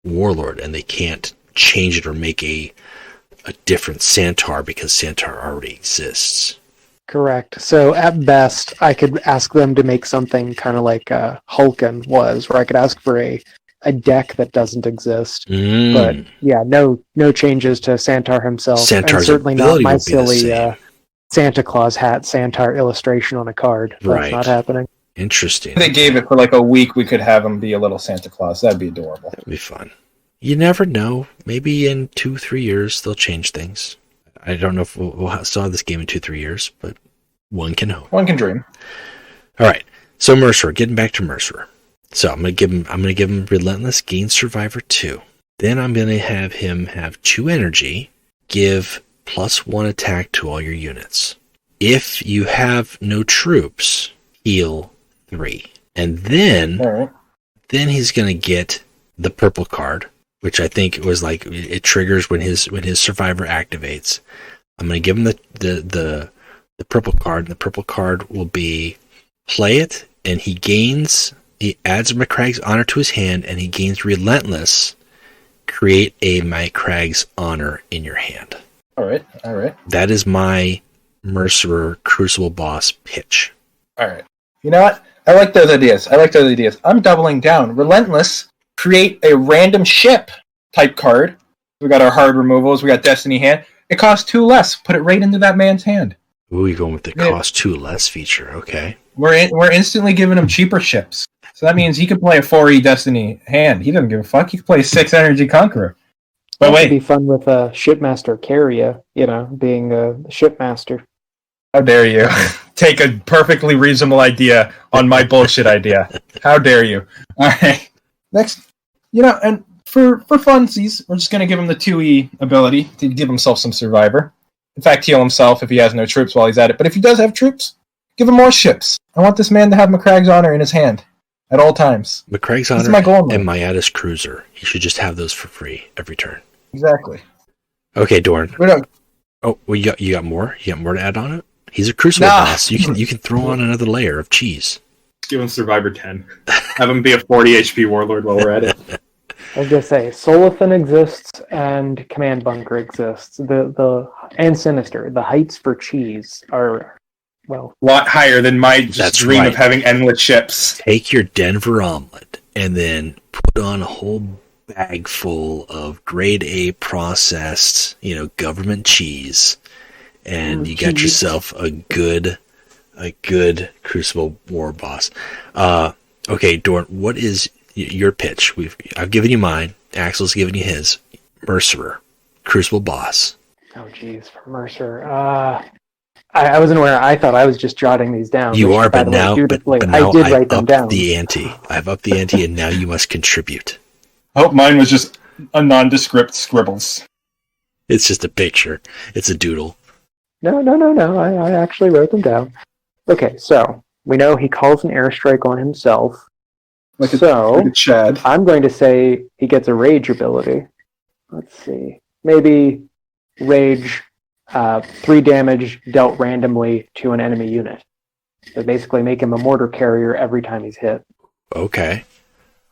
warlord, and they can't change it or make a different Santar because Santar already exists. Correct. So at best, I could ask them to make something kind of like Hulken was, where I could ask for a deck that doesn't exist. But yeah, no changes to Santar himself. Santar's and certainly not my silly Santa Santa Claus hat Santar illustration on a card. That's not happening. Interesting. If they gave it for like a week, we could have him be a little Santa Claus. That'd be adorable. That'd be fun. You never know. Maybe in 2-3 years they'll change things. I don't know if we'll still have this game in 2-3 years, but one can hope. One can dream. All right. So Mercer, getting back to Mercer. So I'm gonna give him Relentless, gain Survivor 2. Then I'm gonna have him have 2 energy, give +1 attack to all your units. If you have no troops, heal 3. And then he's gonna get the purple card, which I think was like it triggers when his survivor activates. I'm gonna give him the purple card, and the purple card will be play it, and he adds McCragg's Honor to his hand, and he gains Relentless. Create a McCragg's Honor in your hand. All right. That is my Mercer Crucible Boss pitch. All right. You know what? I like those ideas. I'm doubling down. Relentless, create a random ship type card. We got our hard removals. We got Destiny hand. It costs 2 less. Put it right into that man's hand. Ooh, you're going with the cost 2 less feature. Okay. We're instantly giving him cheaper ships. So that means he can play a 4E Destiny hand. He doesn't give a fuck. He can play 6 Energy Conqueror. But It would be fun with a Shipmaster Carrier, being a shipmaster. How dare you take a perfectly reasonable idea on my bullshit idea? How dare you? All right. Next, and for funsies, we're just going to give him the 2E ability to give himself some Survivor. In fact, heal himself if he has no troops while he's at it. But if he does have troops, give him more ships. I want this man to have McCragg's Honor in his hand at all times. McCragg's Honor my goal, and Myatis Cruiser. He should just have those for free every turn. Exactly. Okay, Dorn. Oh, well, you got more? You got more to add on it? He's a Crucible Boss. You can throw on another layer of cheese. Give him Survivor 10. Have him be a 40 HP Warlord while we're at it. I was gonna say Solithan exists and Command Bunker exists. And Sinister. The heights for cheese are a lot higher than my dream of having endless ships. Take your Denver omelet and then put on a whole bag full of grade A processed, government cheese, and you got yourself a good Crucible War Boss. Okay, Dorn, what is your pitch? I've given you mine. Axel's given you his. Mercer, Crucible Boss. Oh, geez, for Mercer. I wasn't aware. I thought I was just jotting these down. You are, but now, I did write them down. I've upped the ante, and now you must contribute. I hope mine was just a nondescript scribbles. It's just a picture. It's a doodle. No. I actually wrote them down. Okay, so we know he calls an airstrike on himself. Like a Chad. I'm going to say he gets a rage ability. Let's see. Maybe rage 3 damage dealt randomly to an enemy unit. So basically make him a mortar carrier every time he's hit. Okay.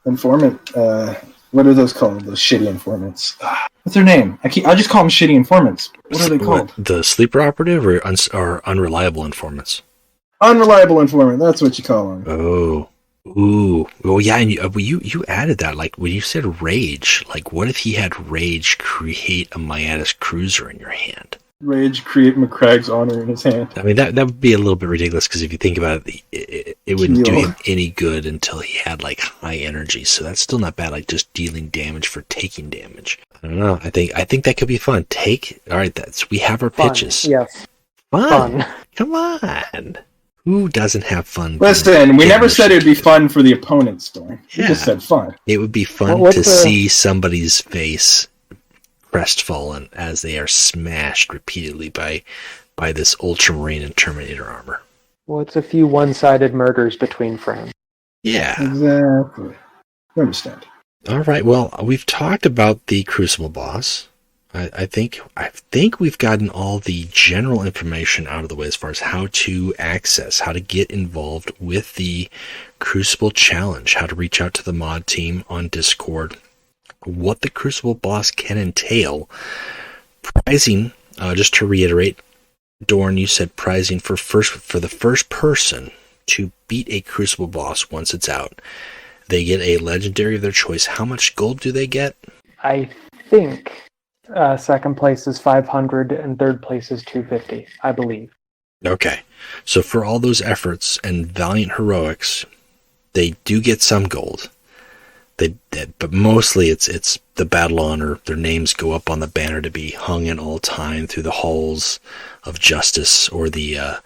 Informant. What are those called? Those shitty informants. What's their name? I just call them shitty informants. What are they called? The sleeper operative or unreliable informants? Unreliable informant. That's what you call them. Oh. Ooh. Well, yeah, and you added that. Like, when you said rage, like, what if he had rage create a Myatis Cruiser in your hand? Rage create McCragg's Honor in his hand. I mean, that would be a little bit ridiculous, because if you think about it, it wouldn't do him any good until he had, like, high energy. So that's still not bad, like, just dealing damage for taking damage. I don't know. I think that could be fun. All right, we have our pitches. Yes. Fun. Come on. Who doesn't have fun? Listen, we never said it would be fun for the opponent's Dorn. We just said fun. It would be fun to see somebody's face crestfallen as they are smashed repeatedly by this Ultramarine and Terminator armor. Well, it's a few one-sided murders between friends. Yeah. Exactly. I understand. All right. Well, we've talked about the Crucible Boss. I think we've gotten all the general information out of the way as far as how to access, how to get involved with the Crucible Challenge, how to reach out to the mod team on Discord, what the Crucible Boss can entail. Pricing, just to reiterate, Dorn, you said pricing for the first person to beat a Crucible Boss once it's out. They get a legendary of their choice. How much gold do they get? I think second place is 500 and third place is 250, I believe. Okay. So for all those efforts and valiant heroics, they do get some gold. But mostly it's the battle honor. Their names go up on the banner to be hung in all time through the halls of justice, or the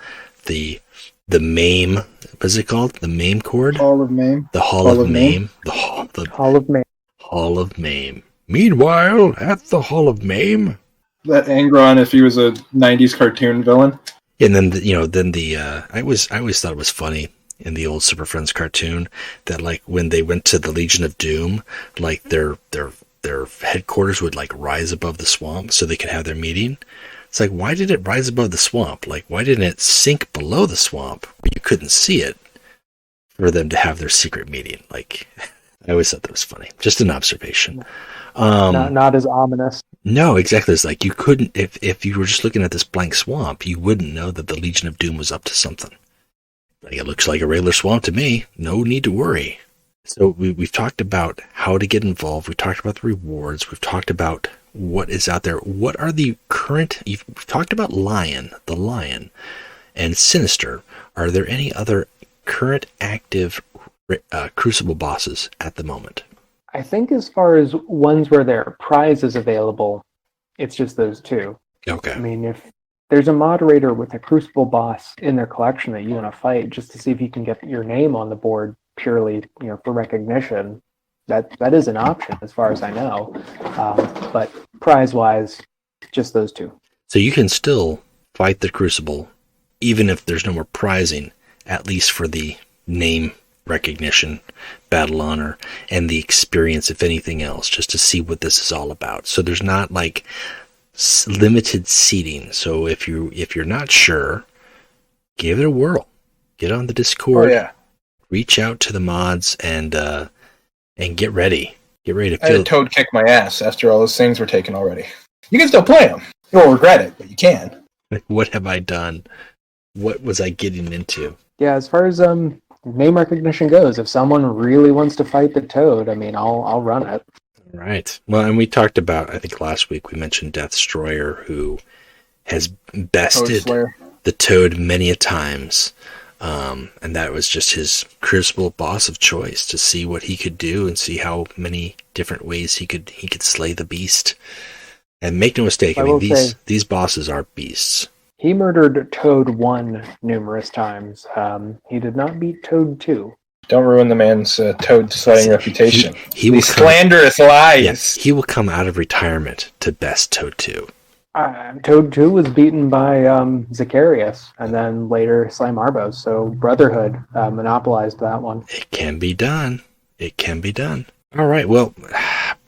MAME. What's it called? The MAME cord? Hall of Mame. The Hall of Mame. The Hall of Mame. Hall of Mame. Meanwhile, at the Hall of Mame. That Angron, if he was a '90s cartoon villain. And then I always thought it was funny in the old Super Friends cartoon that, like, when they went to the Legion of Doom, like their headquarters would like rise above the swamp so they could have their meeting. It's like, why did it rise above the swamp? Like, why didn't it sink below the swamp where you couldn't see it for them to have their secret meeting? Like, I always thought that was funny. Just an observation. Not as ominous. No, exactly. It's like you couldn't, if you were just looking at this blank swamp, you wouldn't know that the Legion of Doom was up to something. Like, it looks like a regular swamp to me. No need to worry. So we've talked about how to get involved. We've talked about the rewards. We've talked about what is out there. What are the current... We've talked about the Lion, and Sinister. Are there any other current active Crucible bosses at the moment? I think as far as ones where there are prizes available, it's just those two. Okay. I mean, if there's a moderator with a Crucible boss in their collection that you want to fight just to see if you can get your name on the board purely, for recognition, that is an option as far as I know. But prize-wise, just those two. So you can still fight the Crucible, even if there's no more prizing, at least for the name recognition, battle honor, and the experience, if anything else, just to see what this is all about. So there's not like limited seating. So if you're not sure, give it a whirl. Get on the Discord. Oh, yeah. Reach out to the mods and get ready. Get ready to I feel. had Toad kick my ass after all those things were taken already. You can still play them. You won't regret it, but you can. Like, what have I done? What was I getting into? Yeah, as far as name recognition goes, if someone really wants to fight the Toad, I mean, I'll run it. Right. Well, and we talked about, I think last week we mentioned Deathstroyer, who has bested the Toad many a times. And that was just his Crucible boss of choice, to see what he could do and see how many different ways he could slay the beast. And make no mistake, I mean, these bosses are beasts. He murdered Toad 1 numerous times. He did not beat Toad 2. Don't ruin the man's Toad slaying reputation. He will slanderous lies. Yes, he will come out of retirement to best Toad 2. Toad 2 was beaten by Zacharias, and then later Slimarbos, so Brotherhood monopolized that one. It can be done. It can be done. All right, well,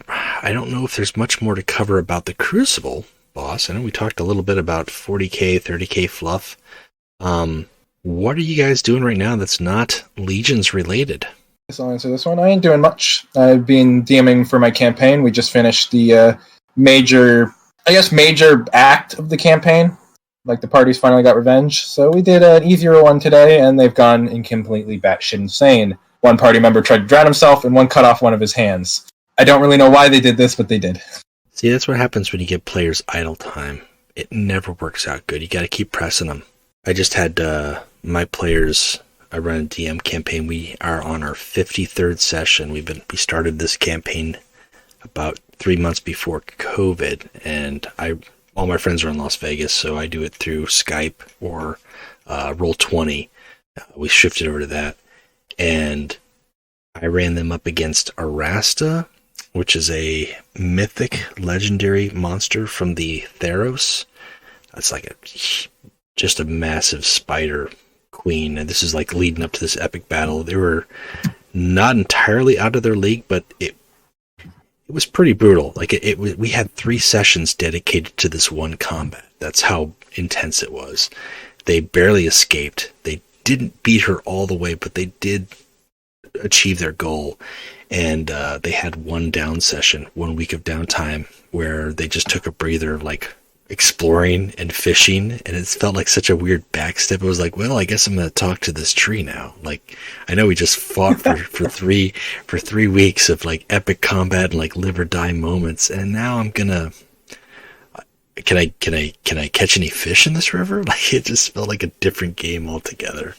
I don't know if there's much more to cover about the Crucible boss. I know we talked a little bit about 40k, 30k fluff. What are you guys doing right now that's not Legions related? I'll answer this one. I ain't doing much. I've been DMing for my campaign. We just finished the major act of the campaign. Like, the party's finally got revenge. So we did an easier one today, and they've gone in completely batshit insane. One party member tried to drown himself, and one cut off one of his hands. I don't really know why they did this, but they did. See, that's what happens when you give players idle time. It never works out good. You got to keep pressing them. I just had my players. I run a DM campaign. We are on our 53rd session. We started this campaign about 3 months before COVID, and all my friends are in Las Vegas, so I do it through Skype or Roll20. We shifted over to that, and I ran them up against Arasta, which is a mythic legendary monster from the Theros. It's like just a massive spider queen, and this is like leading up to this epic battle. They were not entirely out of their league, but it was pretty brutal. Like we had 3 sessions dedicated to this one combat. That's how intense it was. They barely escaped. They didn't beat her all the way, but they did achieve their goal. And they had 1 down session, 1 week of downtime, where they just took a breather, like exploring and fishing, and it felt like such a weird backstep. It was like, well, I guess I'm going to talk to this tree now. Like, I know we just fought for 3 weeks of like epic combat and like live or die moments, and now can I catch any fish in this river? Like, it just felt like a different game altogether.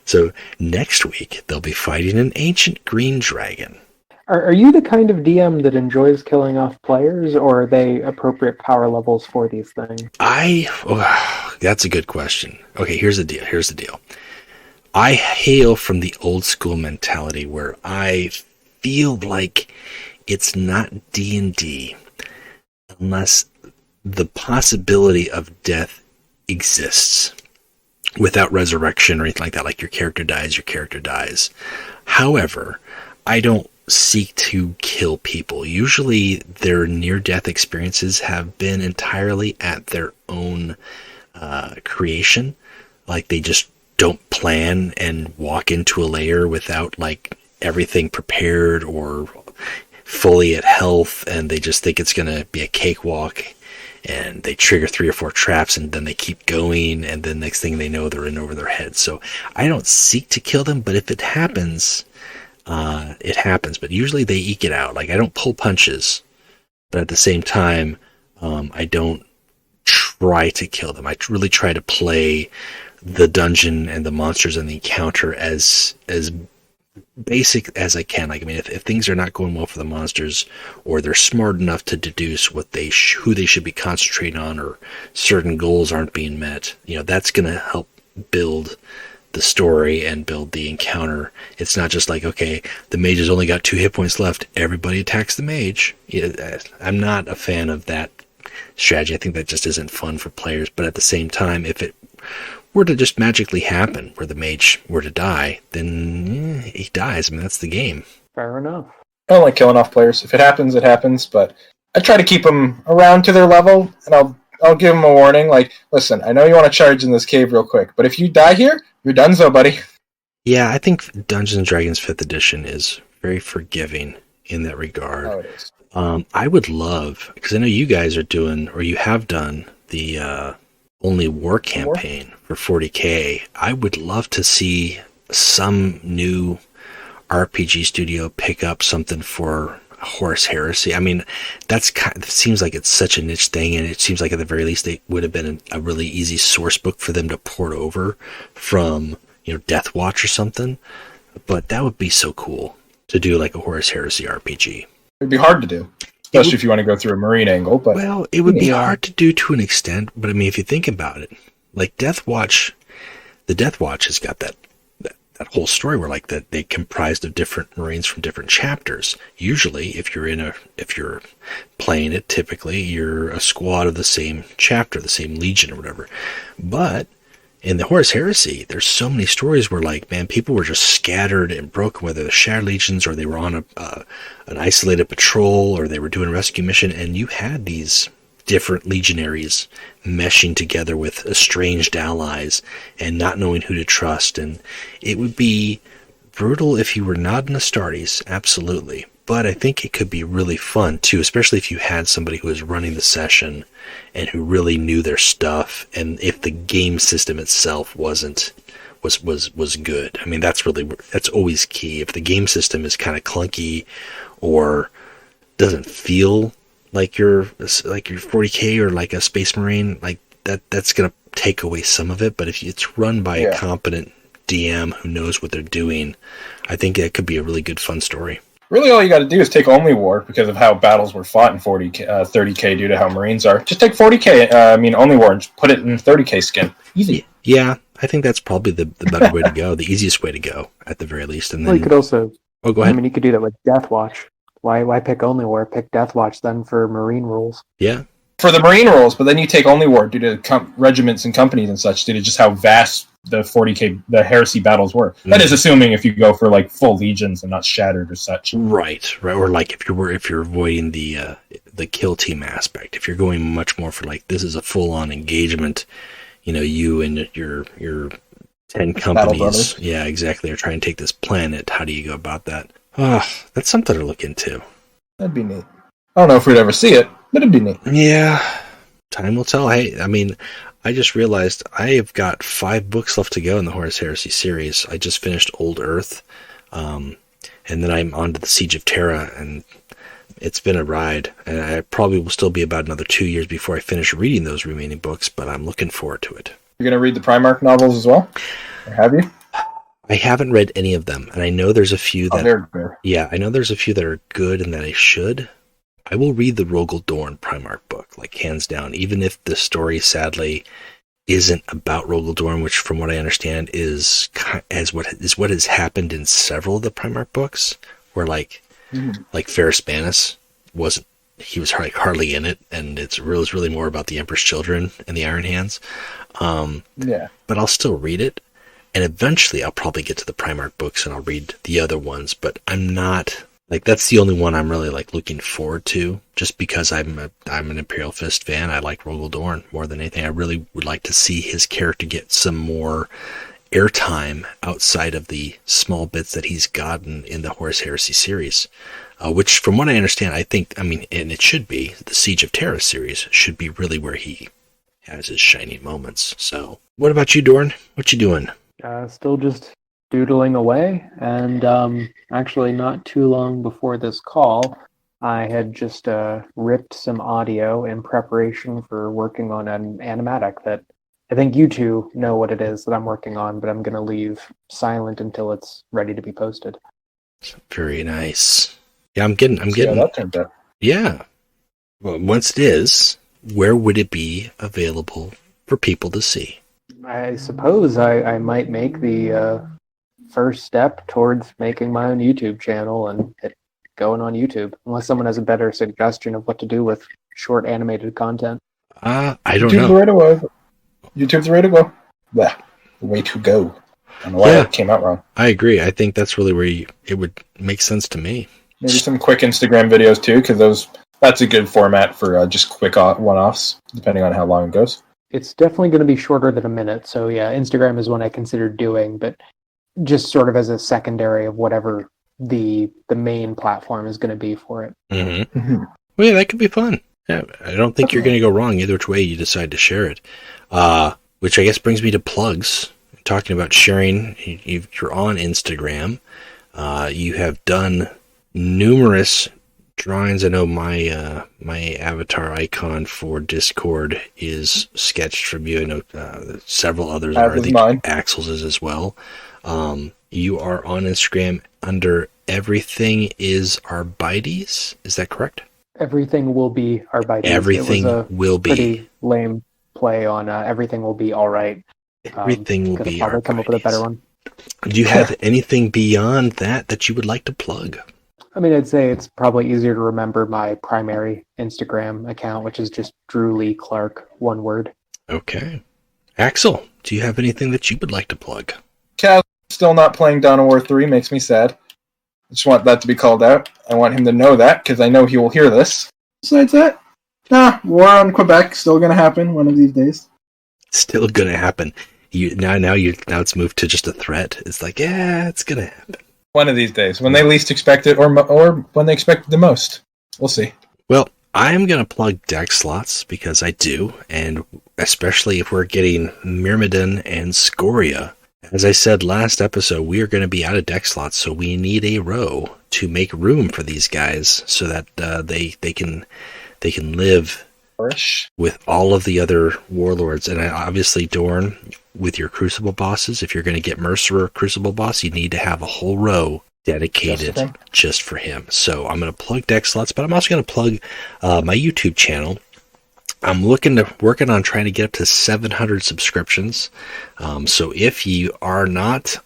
So next week they'll be fighting an ancient green dragon. Are you the kind of DM that enjoys killing off players, or are they appropriate power levels for these things? That's a good question. Okay, here's the deal. I hail from the old school mentality where I feel like it's not D&D unless the possibility of death exists without resurrection or anything like that. Like, your character dies. However, I don't seek to kill people. Usually their near-death experiences have been entirely at their own creation. Like, they just don't plan and walk into a lair without like everything prepared or fully at health, and they just think it's going to be a cakewalk, and they trigger 3 or 4 traps, and then they keep going, and then next thing they know, they're in over their heads. So I don't seek to kill them, but if it happens, it happens. But usually they eke it out. Like, I don't pull punches, but at the same time, I don't try to kill them. I really try to play the dungeon and the monsters and the encounter as basic as I can. Like, I mean, if things are not going well for the monsters, or they're smart enough to deduce what who they should be concentrating on, or certain goals aren't being met, that's going to help build the story and build the encounter. It's not just like, okay, the mage has only got 2 hit points left, everybody attacks the mage. I'm not a fan of that strategy. I think that just isn't fun for players. But at the same time, if it were to just magically happen where the mage were to die, then he dies. I mean, that's the game. Fair enough. I don't like killing off players. If it happens, it happens. But I try to keep them around to their level, and I'll give them a warning. Like, listen, I know you want to charge in this cave real quick, but if you die here, you're donezo, buddy. Yeah, I think Dungeons & Dragons 5th edition is very forgiving in that regard. Oh, it is. I would love, because I know you guys are doing, or you have done, the Only War campaign for 40K. I would love to see some new RPG studio pick up something for Horus Heresy. I mean, it seems like it's such a niche thing, and it seems like at the very least it would have been a really easy source book for them to port over from, Death Watch or something. But that would be so cool to do, like a Horus Heresy RPG. It'd be hard to do, especially if you want to go through a marine angle. But well, it would be hard to do to an extent. But I mean, if you think about it, like Death Watch, the Death Watch has got that whole story where like that they comprised of different marines from different chapters. Usually, if you're playing it, typically you're a squad of the same chapter, the same legion or whatever. But in the Horus Heresy, there's so many stories where, like, man, people were just scattered and broken, whether they're Shattered Legions or they were on an isolated patrol or they were doing a rescue mission, and you had these different legionaries meshing together with estranged allies and not knowing who to trust. And it would be brutal if you were not an Astartes, absolutely. But I think it could be really fun, too, especially if you had somebody who was running the session and who really knew their stuff, and if the game system itself was good. I mean, that's always key. If the game system is kind of clunky or doesn't feel like your 40K or like a Space Marine, like that's going to take away some of it. But if it's run by a competent DM who knows what they're doing, I think that could be a really good, fun story. Really, all you got to do is take Only War because of how battles were fought in 30K due to how Marines are. Just take 40K, Only War, and just put it in 30K skin. Easy. Yeah, I think that's probably the better way to go, the easiest way to go, at the very least. And then, you could also... Oh, go ahead. I mean, you could do that with Death Watch. Why pick Only War? Pick Death Watch then for Marine rules. Yeah. For the Marine rules, but then you take Only War due to regiments and companies and such, due to just how vast the 40K, the Heresy battles were. Mm-hmm. That is assuming if you go for like full legions and not Shattered or such. Right. Or like if you're avoiding the kill team aspect. If you're going much more for like, this is a full-on engagement, you and your 10 companies. Yeah, exactly. Are trying to take this planet. How do you go about that? That's something to look into. That'd be neat. I don't know if we'd ever see it, but it'd be neat. Yeah. Time will tell. Hey, I mean, I just realized I have got 5 books left to go in the Horus Heresy series. I just finished Old Earth, and then I'm on to the Siege of Terra, and it's been a ride, and I probably will still be about another 2 years before I finish reading those remaining books, but I'm looking forward to it. You're going to read the Primarch novels as well? Or have you? I haven't read any of them, and I know there's a few that... they're good. Yeah, I know there's a few that are good and that I should. I will read the Dorn Primarch book, like, hands down, even if the story, sadly, isn't about Dorn, which, from what I understand, is what has happened in several of the Primarch books, where, like Ferrus Banus wasn't... He was hardly in it, and it's really more about the Emperor's Children and the Iron Hands. Yeah. But I'll still read it. And eventually I'll probably get to the Primarch books and I'll read the other ones, but I'm not, like, that's the only one I'm really, like, looking forward to, just because I'm an Imperial Fist fan. I like Dorn more than anything. I really would like to see his character get some more airtime outside of the small bits that he's gotten in the Horus Heresy series, which, from what I understand, and it should be, the Siege of Terra series should be really where he has his shining moments. So, what about you, Dorn? What you doing? Still just doodling away, and actually not too long before this call, I had just ripped some audio in preparation for working on an animatic that I think you two know what it is that I'm working on, but I'm going to leave silent until it's ready to be posted. Very nice. Yeah, I'm getting. Yeah, that turned out. Yeah. Well, once it is, where would it be available for people to see? I suppose I might make the first step towards making my own YouTube channel and it going on YouTube, unless someone has a better suggestion of what to do with short animated content. I don't YouTube's know. YouTube's the way to go. Yeah, the way to go. I don't know why it came out wrong. I agree. I think that's really where it would make sense to me. Maybe some quick Instagram videos too, because that's a good format for just quick one-offs, depending on how long it goes. It's definitely going to be shorter than a minute, so yeah, Instagram is one I considered doing, but just sort of as a secondary of whatever the main platform is going to be for it. Mm-hmm. Mm-hmm. Well, yeah, that could be fun. Yeah, I don't think you're going to go wrong either which way you decide to share it. Which I guess brings me to plugs. Talking about sharing, you're on Instagram. You have done numerous drawings. I know my avatar icon for Discord is sketched from you. I know several others are. I think mine. Axel's is as well. You are on Instagram under Everything is Arbites. Is that correct? Everything will be Arbites. Everything will be. Pretty lame play on Everything will be all right. Everything will be probably Arbites. Come up with a better one. Do you have anything beyond that you would like to plug? I mean, I'd say it's probably easier to remember my primary Instagram account, which is just Drew Lee Clark, one word. Okay. Axel, do you have anything that you would like to plug? Kaz still not playing Dawn of War 3 makes me sad. I just want that to be called out. I want him to know that, because I know he will hear this. Besides that, war on Quebec still going to happen one of these days. Still going to happen. Now it's moved to just a threat. It's like, yeah, it's going to happen. One of these days, when they least expect it, or when they expect it the most. We'll see. Well, I'm going to plug deck slots, because I do, and especially if we're getting Myrmidon and Scoria. As I said last episode, we are going to be out of deck slots, so we need a row to make room for these guys so that they can live with all of the other warlords. And obviously, Dorn, with your Crucible bosses, if you're going to get Mercer Crucible Boss, you need to have a whole row dedicated just for him. So I'm going to plug deck slots, but I'm also going to plug my YouTube channel. I'm working on trying to get up to 700 subscriptions. So if you are not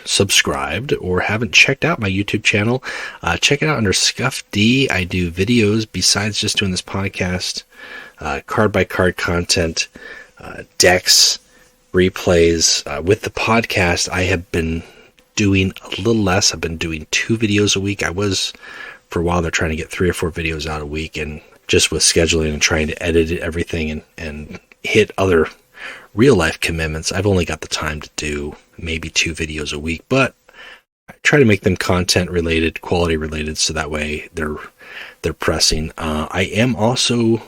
subscribed or haven't checked out my YouTube channel, check it out under Scuff D. I do videos besides just doing this podcast, card by card content, decks, replays. With the podcast, I have been doing a little less. I've been doing 2 videos a week. I was, for a while, they're trying to get 3 or 4 videos out a week, and just with scheduling and trying to edit everything and hit other real life commitments, I've only got the time to do maybe 2 videos a week, but I try to make them content related, quality related, so that way they're pressing. I am also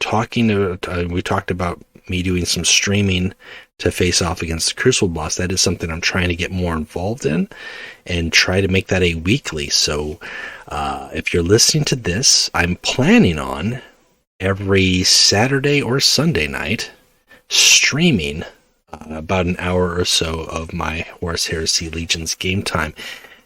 talking to, we talked about me doing some streaming to face off against the Crucible Boss. That is something I'm trying to get more involved in and try to make that a weekly. So if you're listening to this, I'm planning on every Saturday or Sunday night streaming about an hour or so of my Horus Heresy Legions game time.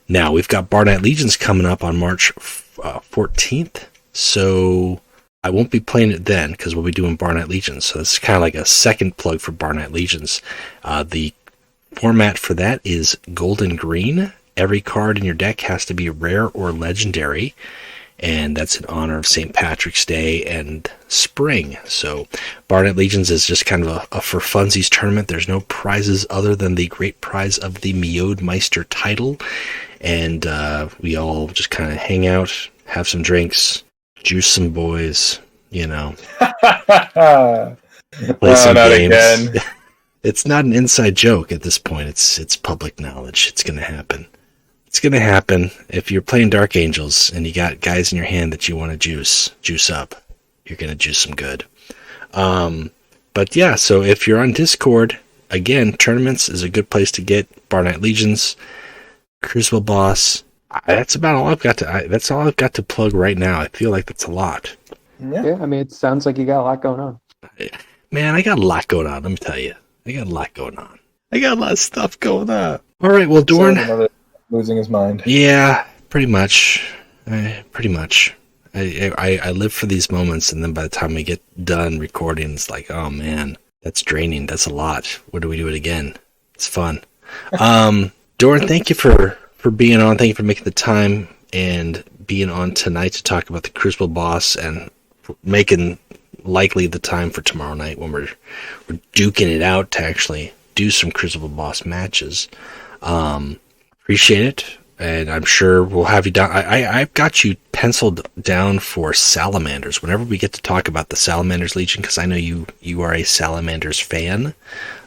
Now, we've got Bar Night Legions coming up on March 14th, so I won't be playing it then because we'll be doing Bar Night Legions. So this is kind of like a second plug for Bar Night Legions. The format for that is golden green. Every card in your deck has to be rare or legendary, and that's in honor of St. Patrick's Day and spring. So Bar Night Legions is just kind of a for funsies tournament. There's no prizes other than the great prize of the Miodmeister title, and we all just kind of hang out, have some drinks, juice some boys, play some games. Again. It's not an inside joke at this point. It's public knowledge. It's going to happen. It's going to happen. If you're playing Dark Angels and you got guys in your hand that you want to juice up, you're going to juice some good. But yeah, so if you're on Discord, again, tournaments is a good place to get Bar Night Legions, Crucible Boss. That's about all I've got that's all I've got to plug right now. I feel like that's a lot. Yeah, I mean, it sounds like you got a lot going on. Man, I got a lot going on, let me tell you. I got a lot going on. I got a lot of stuff going on. All right, well, Dorn... Losing his mind. Yeah, pretty much. I live for these moments, and then by the time we get done recording, it's like, oh man, that's draining. That's a lot. What do we do it again? It's fun. Dorn, thank you for being on. Thank you for making the time and being on tonight to talk about the Crucible Boss and making likely the time for tomorrow night when we're duking it out to actually do some Crucible Boss matches. Appreciate it, and I'm sure we'll have you down. I've got you penciled down for Salamanders whenever we get to talk about the Salamanders Legion, because I know you are a Salamanders fan.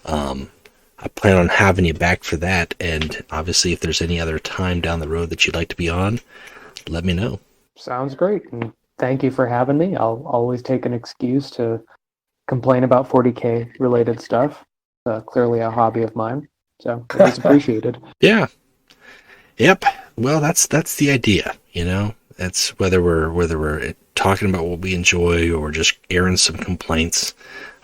I plan on having you back for that, and obviously if there's any other time down the road that you'd like to be on, let me know. Sounds great, and thank you for having me. I'll always take an excuse to complain about 40K related stuff. Clearly a hobby of mine, so it's appreciated. Yeah. Yep. Well, that's the idea, That's whether we're talking about what we enjoy or just airing some complaints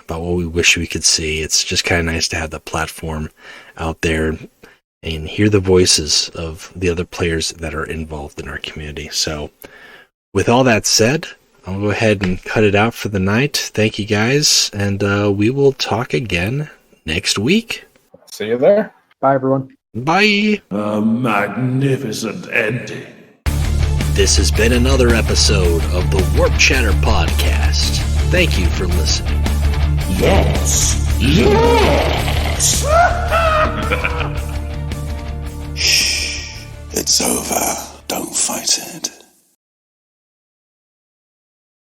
about what we wish we could see. It's just kind of nice to have the platform out there and hear the voices of the other players that are involved in our community. So, with all that said, I'll go ahead and cut it out for the night. Thank you guys, and we will talk again next week. See you there. Bye, everyone. Bye. A magnificent ending. This has been another episode of the Warp Chatter Podcast. Thank you for listening. Yes. Yes. Shh. It's over. Don't fight it.